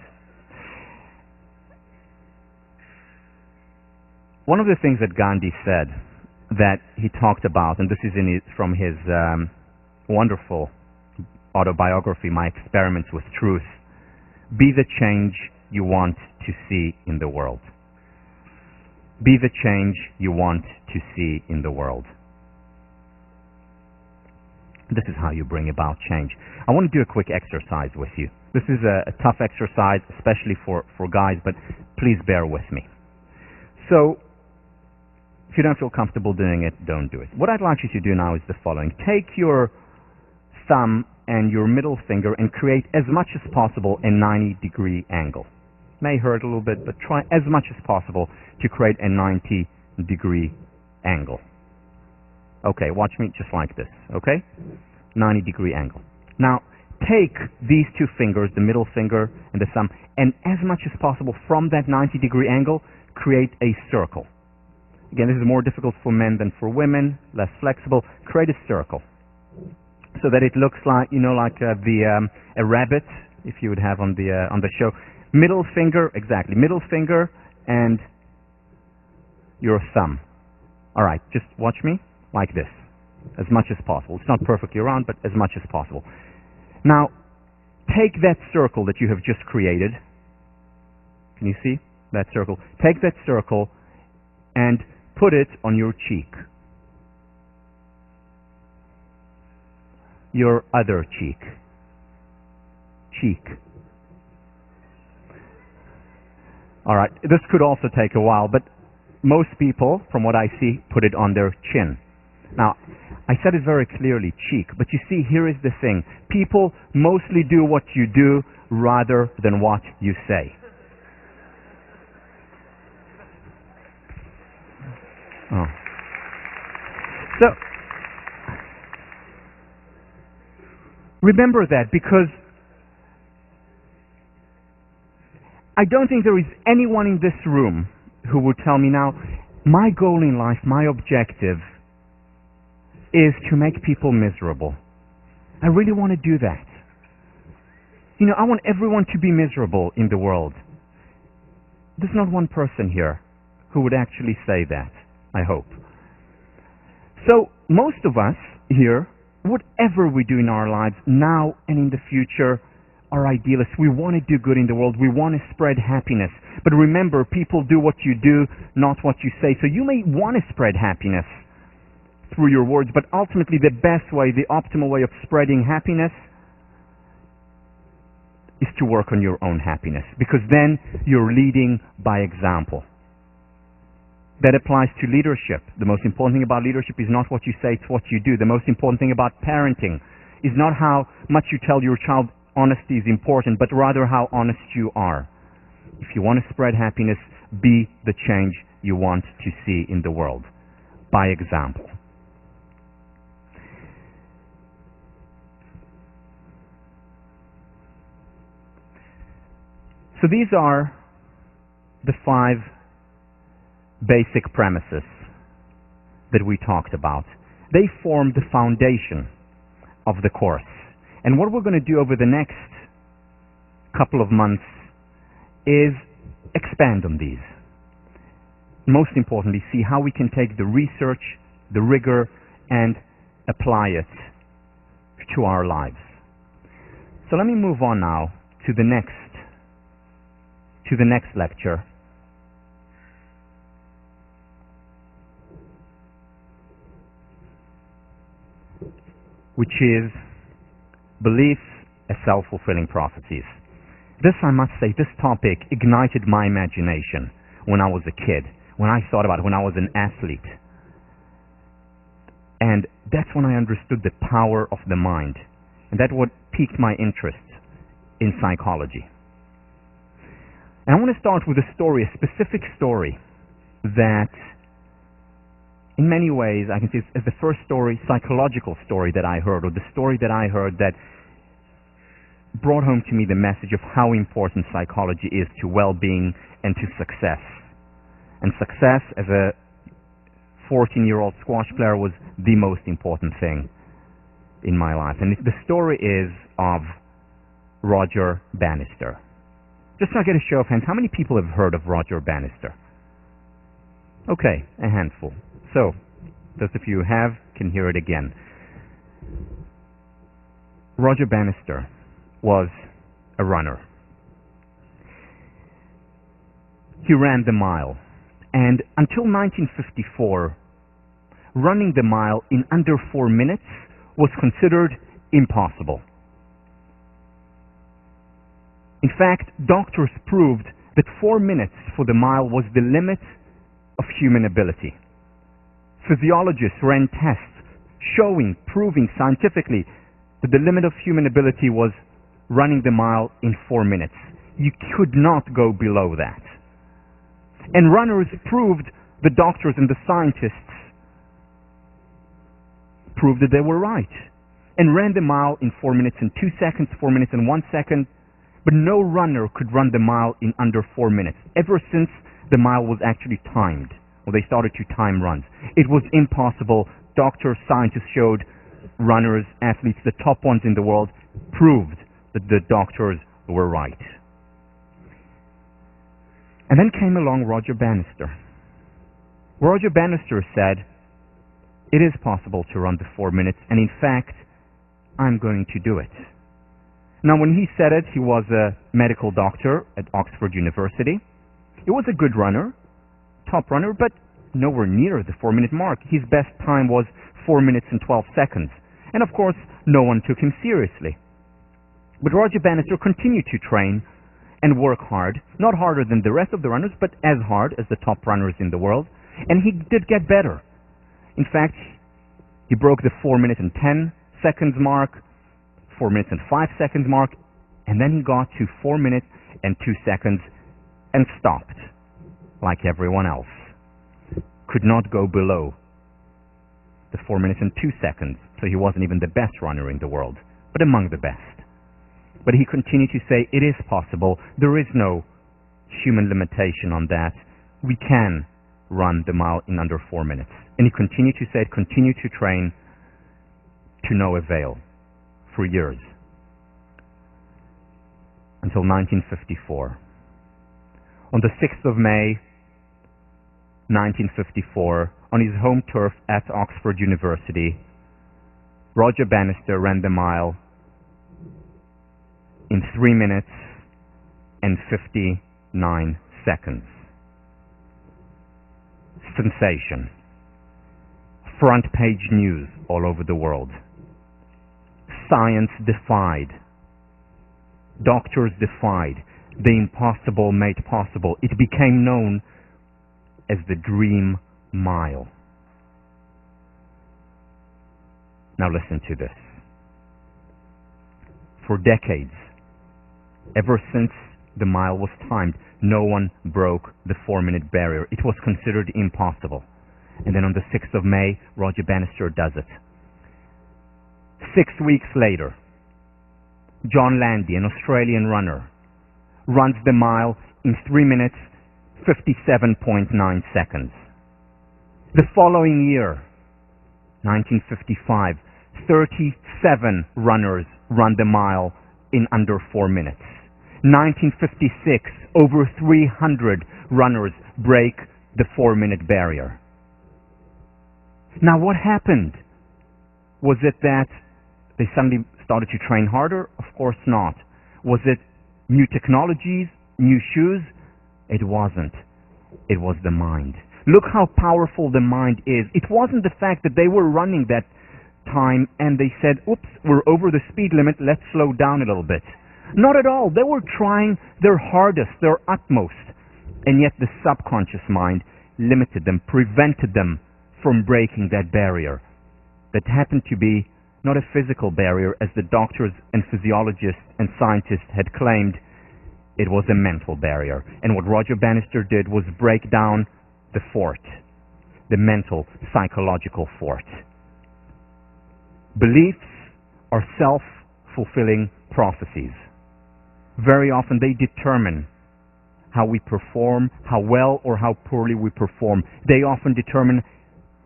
one of the things that Gandhi said that he talked about, and this is from his wonderful autobiography, My Experiments with Truth, be the change you want to see in the world. Be the change you want to see in the world. This is how you bring about change. I want to do a quick exercise with you. This is a tough exercise, especially for guys, but please bear with me. So, if you don't feel comfortable doing it, don't do it. What I'd like you to do now is the following. Take your thumb and your middle finger and create as much as possible a 90-degree angle. May hurt a little bit, but try as much as possible to create a 90-degree angle. Okay, watch me just like this, okay? 90-degree angle. Now, take these two fingers, the middle finger and the thumb, and as much as possible from that 90-degree angle, create a circle. Again, this is more difficult for men than for women, less flexible. Create a circle so that it looks like, like a rabbit, if you would have on the show. Middle finger, exactly, middle finger and your thumb. All right, just watch me like this, as much as possible. It's not perfectly round, but as much as possible. Now, take that circle that you have just created. Can you see that circle? Take that circle and put it on your cheek. Your other cheek. Cheek. All right, this could also take a while, but most people, from what I see, put it on their chin. Now, I said it very clearly, cheek, but you see, here is the thing. People mostly do what you do rather than what you say. Oh. So, remember that, because I don't think there is anyone in this room who would tell me now, my goal in life, my objective is to make people miserable. I really want to do that. I want everyone to be miserable in the world. There's not one person here who would actually say that, I hope. So, most of us here, whatever we do in our lives, now and in the future, are idealists. We want to do good in the world. We want to spread happiness. But remember, people do what you do, not what you say. So you may want to spread happiness through your words, but ultimately the best way, the optimal way of spreading happiness is to work on your own happiness, because then you're leading by example. That applies to leadership. The most important thing about leadership is not what you say, it's what you do. The most important thing about parenting is not how much you tell your child honesty is important, but rather how honest you are. If you want to spread happiness, be the change you want to see in the world, by example. So these are the 5 basic premises that we talked about. They form the foundation of the course. And what we're going to do over the next couple of months is expand on these. Most importantly, see how we can take the research, the rigor, and apply it to our lives. So let me move on now to the next lecture. Which is beliefs as self-fulfilling prophecies. This, I must say, this topic ignited my imagination when I was a kid, when I thought about it, when I was an athlete. And that's when I understood the power of the mind. And that's what piqued my interest in psychology. And I want to start with a story, a specific story that in many ways I can see as the first story, psychological story that I heard, or the story that I heard that brought home to me the message of how important psychology is to well-being and to success. And success as a 14-year-old squash player was the most important thing in my life. And the story is of Roger Bannister. Just so I get a show of hands, how many people have heard of Roger Bannister? Okay, a handful. So, those of you who have can hear it again. Roger Bannister was a runner. He ran the mile, and until 1954, running the mile in under 4 minutes was considered impossible. In fact, doctors proved that 4 minutes for the mile was the limit of human ability. Physiologists ran tests proving scientifically that the limit of human ability was running the mile in 4 minutes. You could not go below that. And runners proved, the doctors and the scientists proved that they were right, and ran the mile in 4 minutes and 2 seconds, 4 minutes and 1 second, but no runner could run the mile in under 4 minutes, ever since the mile was actually timed, or they started to time runs. It was impossible. Doctors, scientists showed, runners, athletes, the top ones in the world, proved that the doctors were right. And then came along Roger Bannister. Roger Bannister said, it is possible to run the 4 minutes, and in fact, I'm going to do it. Now, when he said it, he was a medical doctor at Oxford University. He was a good runner, top runner, but nowhere near the 4 minute mark. His best time was 4 minutes and 12 seconds. And of course, no one took him seriously. But Roger Bannister continued to train and work hard, not harder than the rest of the runners, but as hard as the top runners in the world, and he did get better. In fact, he broke the 4 minutes and 10 seconds mark, 4 minutes and 5 seconds mark, and then he got to 4 minutes and 2 seconds and stopped, like everyone else. Could not go below the 4 minutes and 2 seconds, so he wasn't even the best runner in the world, but among the best. But he continued to say, it is possible, there is no human limitation on that, we can run the mile in under 4 minutes. And he continued to say it, continued to train, to no avail, for years. Until 1954. On the 6th of May, 1954, on his home turf at Oxford University, Roger Bannister ran the mile in 3 minutes and 59 seconds. Sensation. Front page news all over the world. Science defied. Doctors defied. The impossible made possible. It became known as the Dream Mile. Now listen to this. For decades, ever since the mile was timed, no one broke the 4 minute barrier. It was considered impossible. And then on the 6th of May, Roger Bannister does it. 6 weeks later, John Landy, an Australian runner, runs the mile in 3 minutes, 57.9 seconds. The following year, 1955, 37 runners run the mile in under 4 minutes. 1956, over 300 runners break the 4 minute barrier. Now what happened? Was it that they suddenly started to train harder? Of course not. Was it new technologies, new shoes? It wasn't. It was the mind. Look how powerful the mind is. It wasn't the fact that they were running that time and they said, oops, we're over the speed limit, let's slow down a little bit. Not at all. They were trying their hardest, their utmost. And yet the subconscious mind limited them, prevented them from breaking that barrier. That happened to be not a physical barrier, as the doctors and physiologists and scientists had claimed. It was a mental barrier. And what Roger Bannister did was break down the fort, the mental, psychological fort. Beliefs are self-fulfilling prophecies. Very often they determine how we perform, how well or how poorly we perform. They often determine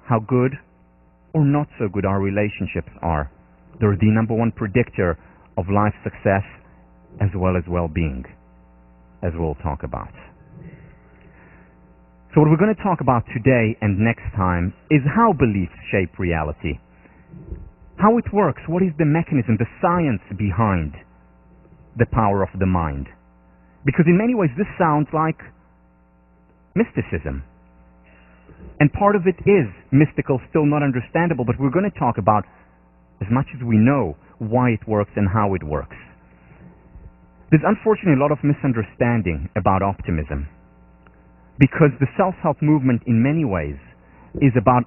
how good or not so good our relationships are. They're the number one predictor of life success as well as well-being, as we'll talk about. So what we're going to talk about today and next time is how beliefs shape reality. How it works, what is the mechanism, the science behind the power of the mind. Because in many ways this sounds like mysticism. And part of it is mystical, still not understandable, but we're going to talk about, as much as we know, why it works and how it works. There's unfortunately a lot of misunderstanding about optimism, because the self-help movement in many ways is about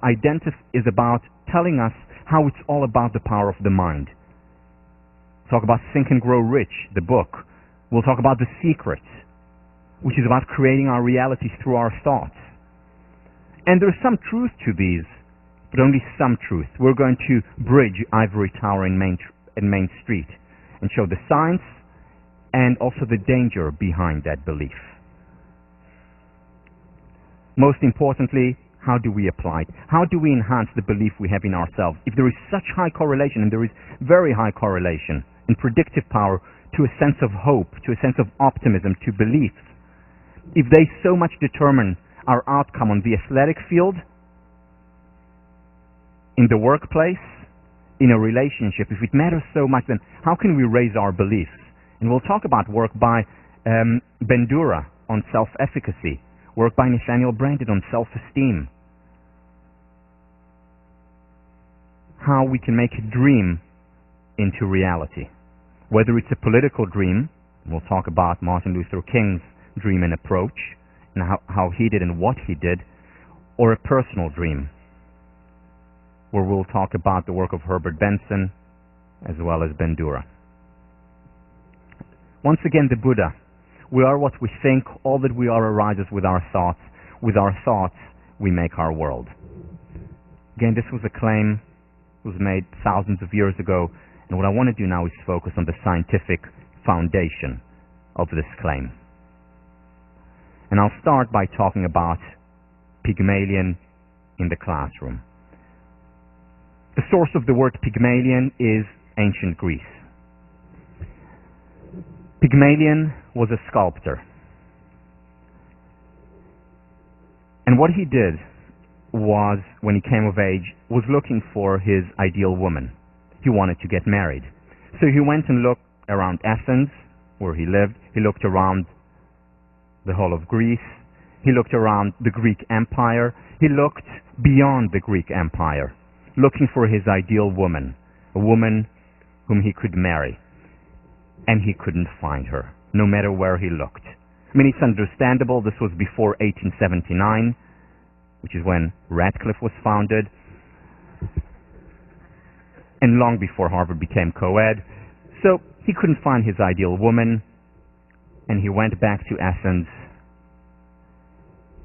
telling us how it's all about the power of the mind. We'll talk about Think and Grow Rich, the book. We'll talk about The Secret, which is about creating our realities through our thoughts. And there's some truth to these, but only some truth. We're going to bridge Ivory Tower and Main Street and show the science and also the danger behind that belief. Most importantly, how do we apply it? How do we enhance the belief we have in ourselves? If there is such high correlation, and there is very high correlation in predictive power to a sense of hope, to a sense of optimism, to beliefs, if they so much determine our outcome on the athletic field, in the workplace, in a relationship, if it matters so much, then how can we raise our beliefs? And we'll talk about work by Bandura on self-efficacy, work by Nathaniel Brandon on self-esteem. How we can make a dream into reality. Whether it's a political dream, and we'll talk about Martin Luther King's dream and approach, and how he did and what he did, or a personal dream, where we'll talk about the work of Herbert Benson as well as Bandura. Once again, the Buddha. We are what we think. All that we are arises with our thoughts. With our thoughts, we make our world. Again, this was a claim that was made thousands of years ago, and what I want to do now is focus on the scientific foundation of this claim. And I'll start by talking about Pygmalion in the classroom. The source of the word Pygmalion is ancient Greece. Pygmalion was a sculptor. And what he did was, when he came of age, was looking for his ideal woman. He wanted to get married. So he went and looked around Athens, where he lived. He looked around the whole of Greece. He looked around the Greek Empire. He looked beyond the Greek Empire, looking for his ideal woman, a woman whom he could marry. And he couldn't find her, no matter where he looked. I mean, it's understandable. This was before 1879, which is when Radcliffe was founded, and long before Harvard became co-ed. So he couldn't find his ideal woman, and he went back to Athens,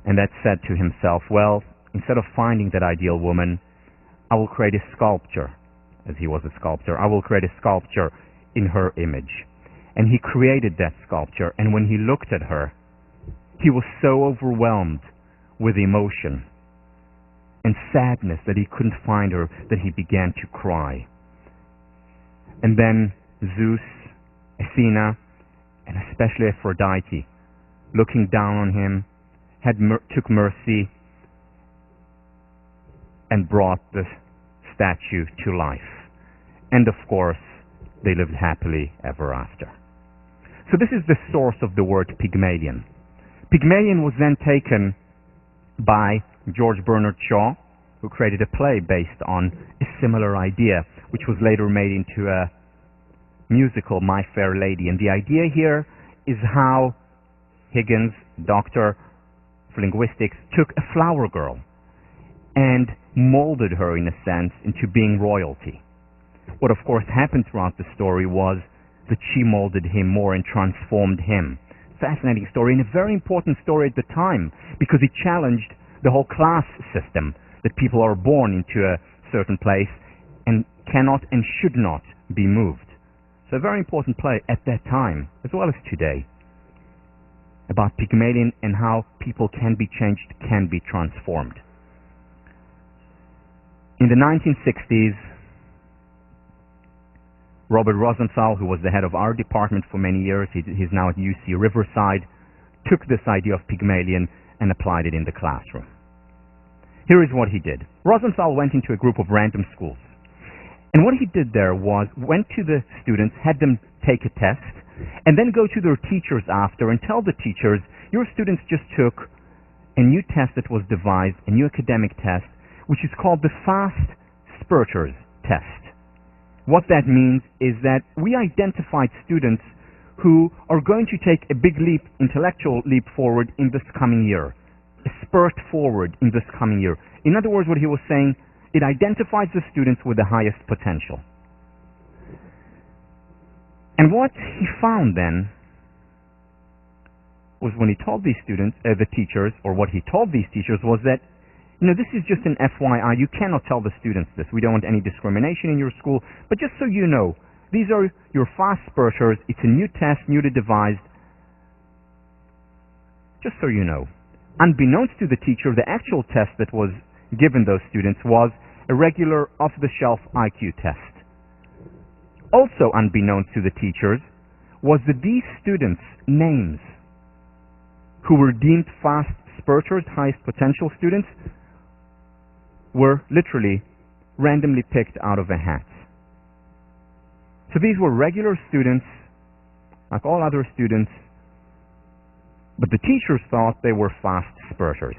and that said to himself, well, instead of finding that ideal woman, I will create a sculpture, as he was a sculptor. I will create a sculpture in her image. And he created that sculpture, and when he looked at her, he was so overwhelmed with emotion and sadness that he couldn't find her, that he began to cry. And then Zeus, Athena, and especially Aphrodite, looking down on him, took mercy and brought the statue to life. And of course, they lived happily ever after. So this is the source of the word Pygmalion. Pygmalion was then taken by George Bernard Shaw, who created a play based on a similar idea, which was later made into a musical, My Fair Lady. And the idea here is how Higgins, doctor of linguistics, took a flower girl and molded her, in a sense, into being royalty. What, of course, happened throughout the story was that she molded him more and transformed him. Fascinating story, and a very important story at the time, because it challenged the whole class system, that people are born into a certain place and cannot and should not be moved. So a very important play at that time, as well as today, about Pygmalion and how people can be changed, can be transformed. In the 1960s, Robert Rosenthal, who was the head of our department for many years, he's now at UC Riverside, took this idea of Pygmalion and applied it in the classroom. Here is what he did. Rosenthal went into a group of random schools. And what he did there was went to the students, had them take a test, and then go to their teachers after and tell the teachers, your students just took a new test that was devised, a new academic test, which is called the Fast Spurters test. What that means is that we identified students who are going to take a big leap, intellectual leap forward in this coming year, a spurt forward in this coming year. In other words, what he was saying, it identifies the students with the highest potential. And what he found then was when he told these students, the teachers, or what he told these teachers was that, this is just an FYI. You cannot tell the students this. We don't want any discrimination in your school. But just so you know, these are your fast spurters. It's a new test, newly devised. Just so you know. Unbeknownst to the teacher, the actual test that was given those students was a regular off-the-shelf IQ test. Also unbeknownst to the teachers was that these students' names, who were deemed fast spurters, highest potential students, were literally randomly picked out of a hat. So these were regular students, like all other students, but the teachers thought they were fast spurters.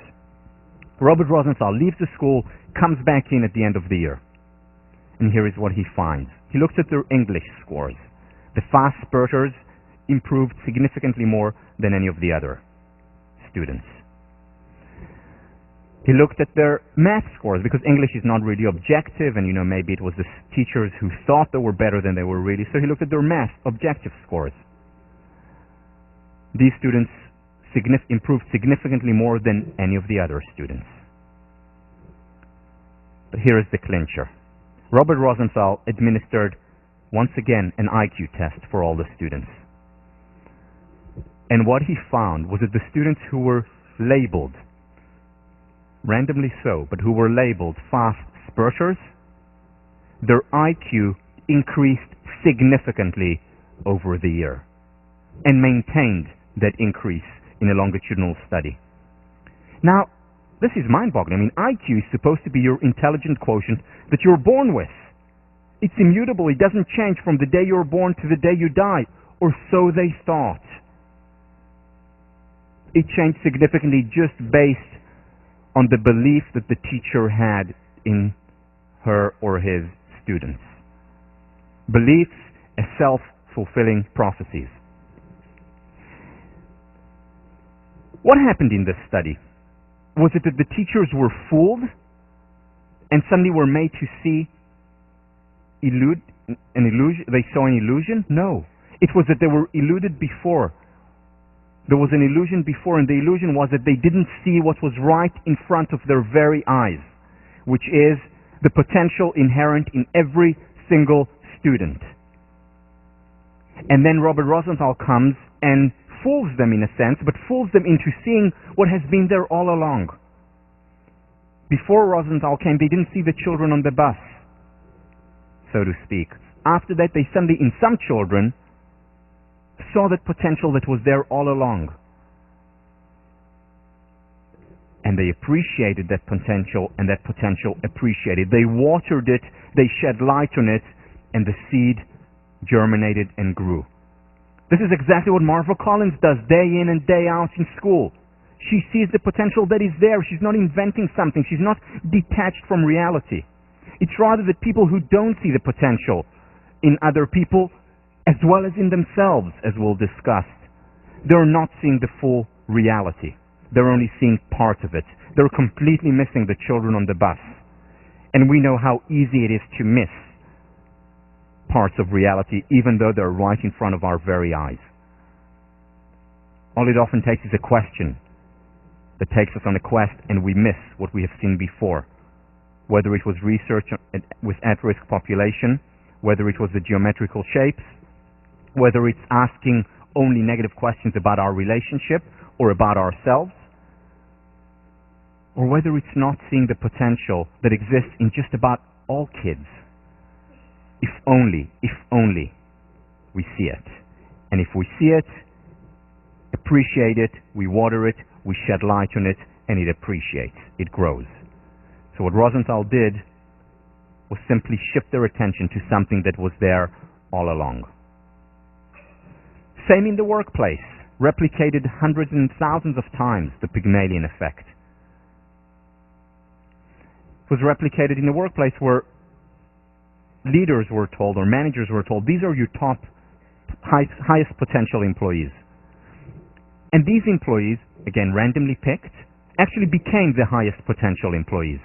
Robert Rosenthal leaves the school, comes back in at the end of the year. And here is what he finds. He looks at their English scores. The fast spurters improved significantly more than any of the other students. He looked at their math scores, because English is not really objective, and maybe it was the teachers who thought they were better than they were really, so he looked at their math objective scores. These students improved significantly more than any of the other students. But here is the clincher. Robert Rosenthal administered, once again, an IQ test for all the students. And what he found was that the students who were labeled, randomly so, but who were labeled fast spurters, their IQ increased significantly over the year and maintained that increase in a longitudinal study. Now, this is mind-boggling. IQ is supposed to be your intelligent quotient that you're born with. It's immutable. It doesn't change from the day you're born to the day you die, or so they thought. It changed significantly just based on the belief that the teacher had in her or his students. Beliefs as self-fulfilling prophecies. What happened in this study? Was it that the teachers were fooled and suddenly were made to see an illusion? They saw an illusion? No. It was that they were eluded before. There was an illusion before, and the illusion was that they didn't see what was right in front of their very eyes, which is the potential inherent in every single student. And then Robert Rosenthal comes and fools them in a sense, but fools them into seeing what has been there all along. Before Rosenthal came, they didn't see the children on the bus, so to speak. After that, they suddenly, in some children, saw that potential that was there all along. And they appreciated that potential, and that potential appreciated. They watered it, they shed light on it, and the seed germinated and grew. This is exactly what Marva Collins does day in and day out in school. She sees the potential that is there. She's not inventing something. She's not detached from reality. It's rather that people who don't see the potential in other people, as well as in themselves, as we'll discuss, they're not seeing the full reality. They're only seeing part of it. They're completely missing the children on the bus. And we know how easy it is to miss parts of reality, even though they're right in front of our very eyes. All it often takes is a question that takes us on a quest, and we miss what we have seen before. Whether it was research with at-risk population, whether it was the geometrical shapes, whether it's asking only negative questions about our relationship or about ourselves, or whether it's not seeing the potential that exists in just about all kids. If only we see it. And if we see it, appreciate it, we water it, we shed light on it, and it appreciates, it grows. So what Rosenthal did was simply shift their attention to something that was there all along. Same in the workplace, replicated hundreds and thousands of times, the Pygmalion effect. It was replicated in the workplace where leaders were told, or managers were told, these are your top, highest potential employees. And these employees, again randomly picked, actually became the highest potential employees.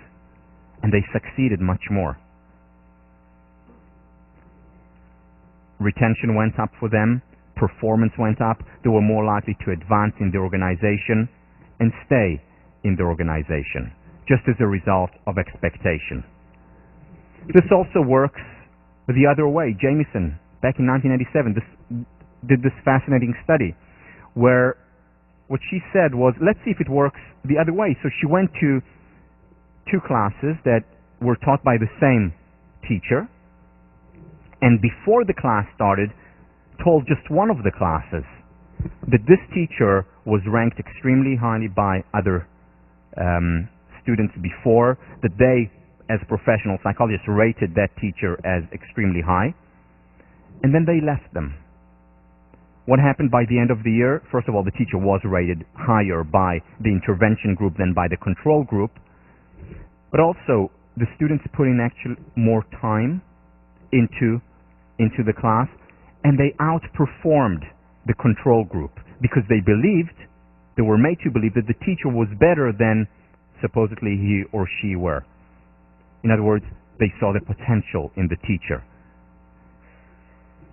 And they succeeded much more. Retention went up for them, performance went up, they were more likely to advance in the organization and stay in the organization, just as a result of expectation. This also works the other way. Jamieson, back in 1987, did this fascinating study where what she said was, let's see if it works the other way. So she went to 2 classes that were taught by the same teacher, and before the class started, told just one of the classes that this teacher was ranked extremely highly by other students before, that they, as professional psychologists, rated that teacher as extremely high, and then they left them. What happened by the end of the year? First of all, the teacher was rated higher by the intervention group than by the control group, but also the students put in actually more time into the class, and they outperformed the control group because they were made to believe that the teacher was better than supposedly he or she were. In other words, they saw the potential in the teacher.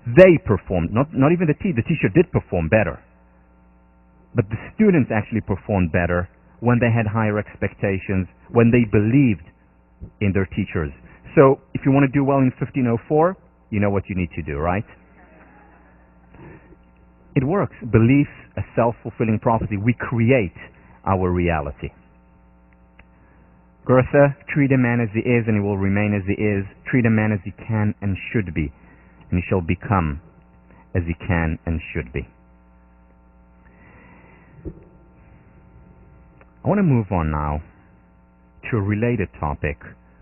They performed, not even the teacher did perform better, but the students actually performed better when they had higher expectations, when they believed in their teachers. So if you want to do well in 1504, you know what you need to do, right? It works. Beliefs, a self-fulfilling prophecy. We create our reality. Goethe, treat a man as he is and he will remain as he is. Treat a man as he can and should be, and he shall become as he can and should be. I want to move on now to a related topic,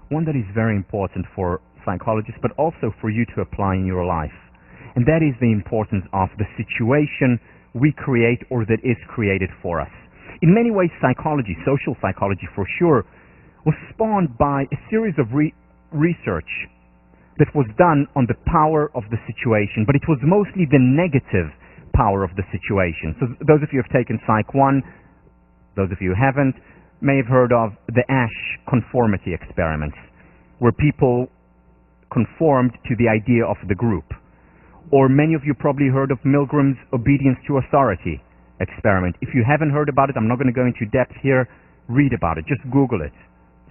one that is very important for psychologists, but also for you to apply in your life. And that is the importance of the situation we create or that is created for us. In many ways, psychology, social psychology for sure, was spawned by a series of research that was done on the power of the situation, but it was mostly the negative power of the situation. So those of you who have taken Psych 1, those of you who haven't, may have heard of the Asch conformity experiments, where people conformed to the idea of the group. Or many of you probably heard of Milgram's obedience to authority experiment. If you haven't heard about it, I'm not going to go into depth here. Read about it. Just Google it.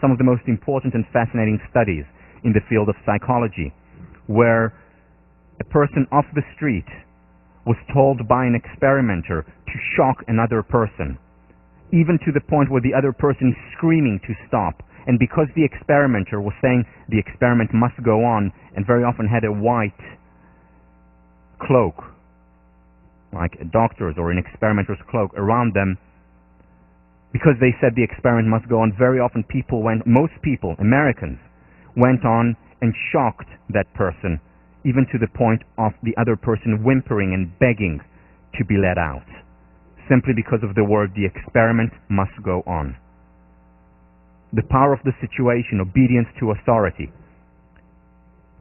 Some of the most important and fascinating studies in the field of psychology, where a person off the street was told by an experimenter to shock another person, even to the point where the other person is screaming to stop. And because the experimenter was saying the experiment must go on, and very often had a white cloak, like a doctor's or an experimenter's cloak around them, because they said the experiment must go on, very often most people, Americans, went on and shocked that person, even to the point of the other person whimpering and begging to be let out, simply because of the word, the experiment must go on. The power of the situation, obedience to authority.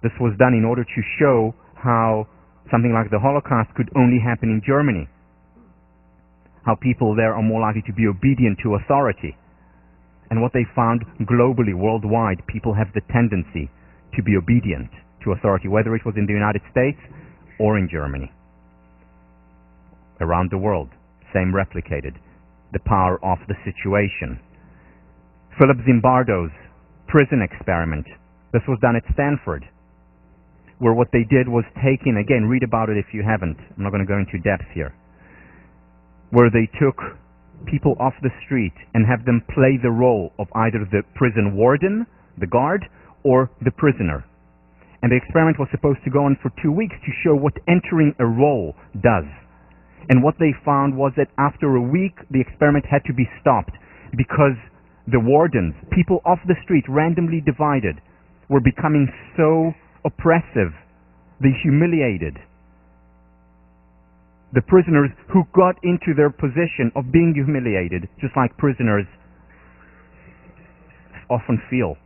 This was done in order to show how something like the Holocaust could only happen in Germany, how people there are more likely to be obedient to authority. And what they found globally, worldwide, people have the tendency to be obedient to authority, whether it was in the United States or in Germany. Around the world, same replicated. The power of the situation. Philip Zimbardo's prison experiment. This was done at Stanford, where what they did was taking, again, read about it if you haven't, I'm not going to go into depth here, where they took people off the street and have them play the role of either the prison warden, the guard, or the prisoner. And the experiment was supposed to go on for 2 weeks to show what entering a role does. And what they found was that after a week, the experiment had to be stopped because the wardens, people off the street, randomly divided, were becoming so oppressive. They humiliated the prisoners who got into their position of being humiliated, just like prisoners often feel.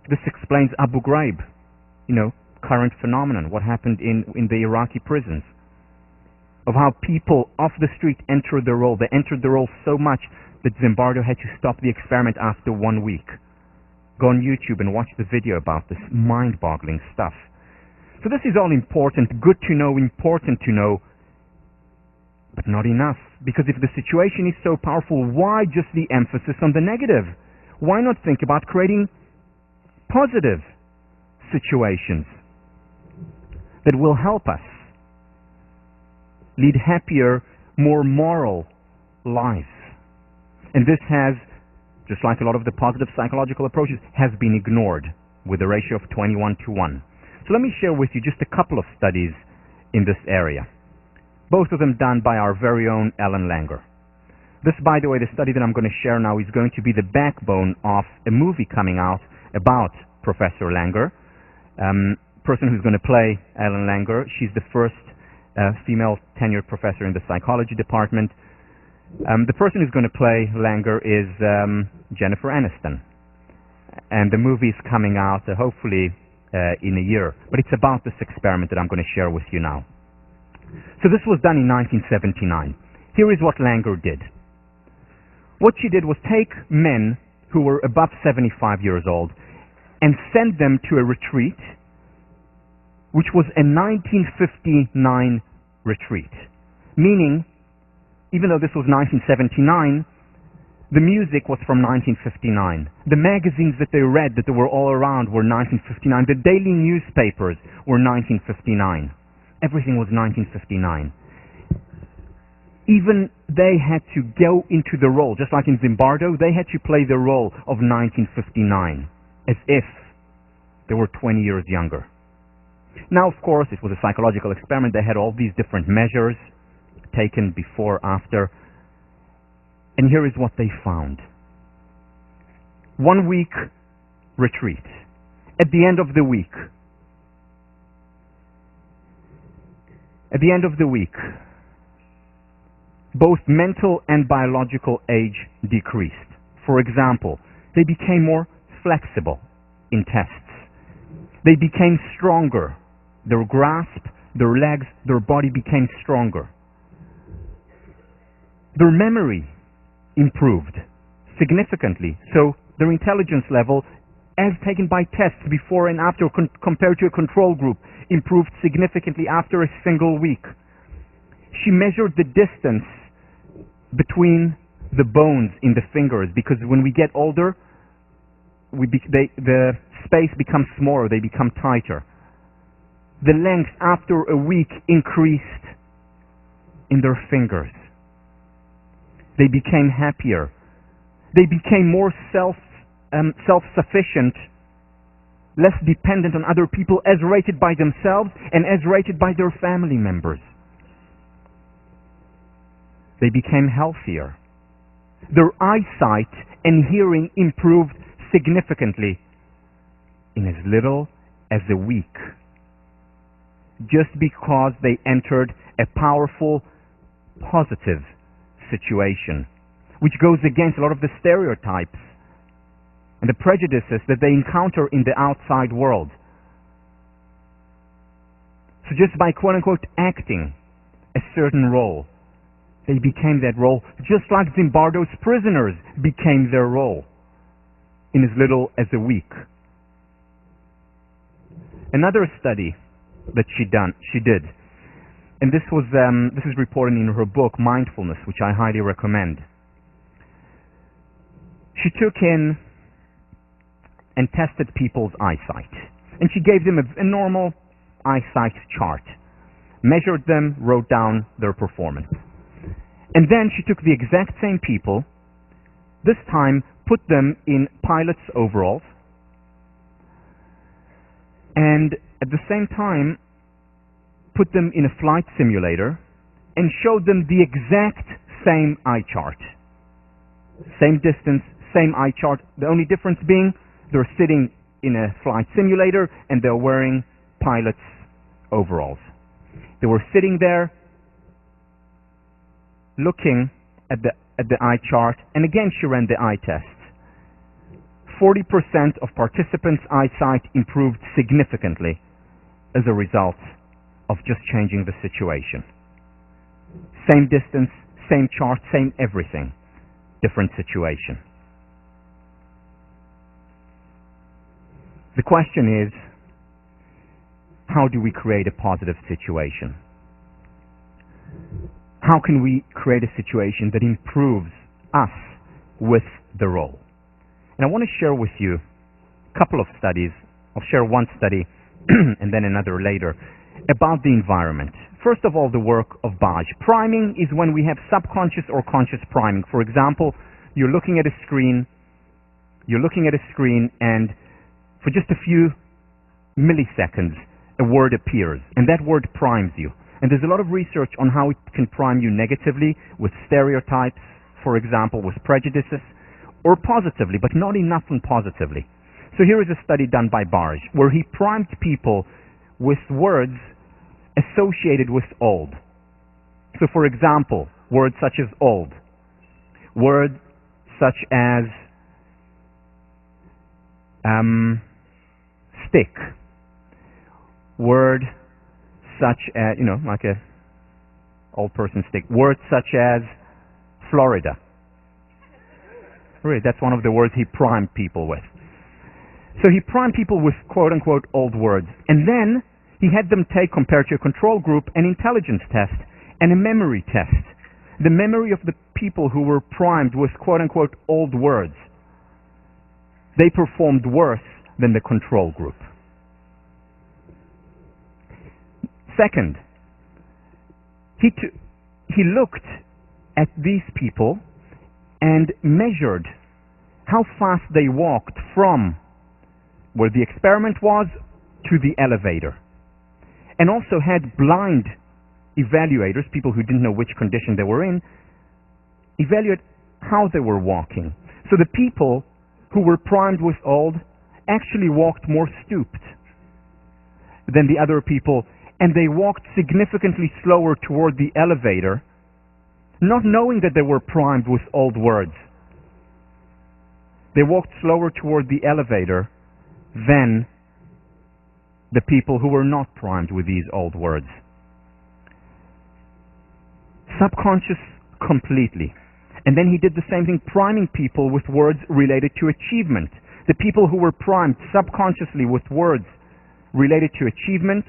This explains Abu Ghraib, current phenomenon, what happened in the Iraqi prisons, of how people off the street entered the role. They entered the role so much that Zimbardo had to stop the experiment after 1 week. Go on YouTube and watch the video about this mind-boggling stuff. So this is all important, good to know, important to know, but not enough. Because if the situation is so powerful, why just the emphasis on the negative? Why not think about creating positive situations that will help us lead happier, more moral lives? And this has, just like a lot of the positive psychological approaches, has been ignored with a ratio of 21:1. So let me share with you just a couple of studies in this area, both of them done by our very own Ellen Langer. This, by the way, the study that I'm going to share now is going to be the backbone of a movie coming out about Professor Langer. Person who's going to play Ellen Langer, she's the first female tenured professor in the psychology department. The person who's going to play Langer is Jennifer Aniston. And the movie is coming out hopefully in a year. But it's about this experiment that I'm going to share with you now. So this was done in 1979. Here is what Langer did. What she did was take men who were above 75 years old and send them to a retreat, which was a 1959 retreat. Meaning, even though this was 1979, the music was from 1959. The magazines that they read, that they were all around, were 1959. The daily newspapers were 1959. Everything was 1959. Even they had to go into the role, just like in Zimbardo, they had to play the role of 1959, as if they were 20 years younger. Now, of course, it was a psychological experiment. They had all these different measures taken before, after. And here is what they found. 1 week retreat. At the end of the week, both mental and biological age decreased. For example, they became more flexible in tests. They became stronger. Their grasp, their legs, their body became stronger. Their memory improved significantly. So their intelligence level, as taken by tests before and after compared to a control group, improved significantly after a single week. She measured the distance between the bones in the fingers, because when we get older, the space becomes smaller, they become tighter. The length after a week increased in their fingers. They became happier. They became more self-sufficient, less dependent on other people, as rated by themselves and as rated by their family members. They became healthier. Their eyesight and hearing improved significantly in as little as a week, just because they entered a powerful, positive situation, which goes against a lot of the stereotypes and the prejudices that they encounter in the outside world. So just by quote-unquote acting a certain role, they became that role, just like Zimbardo's prisoners became their role in as little as a week. Another study that she did, and this is reported in her book Mindfulness, which I highly recommend. She took in and tested people's eyesight, and she gave them a normal eyesight chart, measured them, wrote down their performance. And then she took the exact same people, this time put them in pilot's overalls, and at the same time put them in a flight simulator and showed them the exact same eye chart. Same distance, same eye chart. The only difference being they're sitting in a flight simulator and they're wearing pilot's overalls. They were sitting there looking at the eye chart, and again she ran the eye test. 40% of participants' eyesight improved significantly as a result of just changing the situation. Same distance, same chart, same everything. Different situation. The question is, how do we create a positive situation? How can we create a situation that improves us with the role? And I want to share with you a couple of studies. I'll share one study and then another later about the environment. First of all, the work of Baj. Priming is when we have subconscious or conscious priming. For example, you're looking at a screen and for just a few milliseconds, a word appears, and that word primes you. And there's a lot of research on how it can prime you negatively with stereotypes, for example, with prejudices, or positively, but not enough on positively. So here is a study done by Baj, where he primed people with words associated with old. So for example, words such as old, words such as stick, word such as, like a old person stick, words such as Florida. Really, that's one of the words he primed people with. So he primed people with quote-unquote old words. And then he had them take, compared to a control group, an intelligence test and a memory test. The memory of the people who were primed with quote-unquote old words, they performed worse than the control group. Second, he looked at these people and measured how fast they walked from where the experiment was to the elevator, and also had blind evaluators, people who didn't know which condition they were in, evaluate how they were walking. So the people who were primed with old actually walked more stooped than the other people, and they walked significantly slower toward the elevator, not knowing that they were primed with old words. They walked slower toward the elevator than the people who were not primed with these old words. Subconscious completely. And then he did the same thing, priming people with words related to achievement. The people who were primed subconsciously with words related to achievement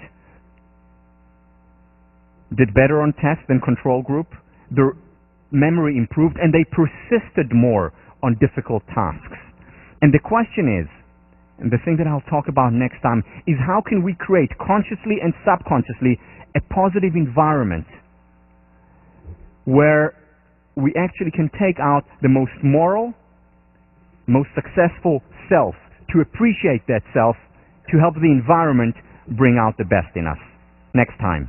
did better on tests than control group. Their memory improved, and they persisted more on difficult tasks. And the question is, and the thing that I'll talk about next time, is how can we create consciously and subconsciously a positive environment where we actually can take out the most moral, most successful self, to appreciate that self, to help the environment bring out the best in us. Next time.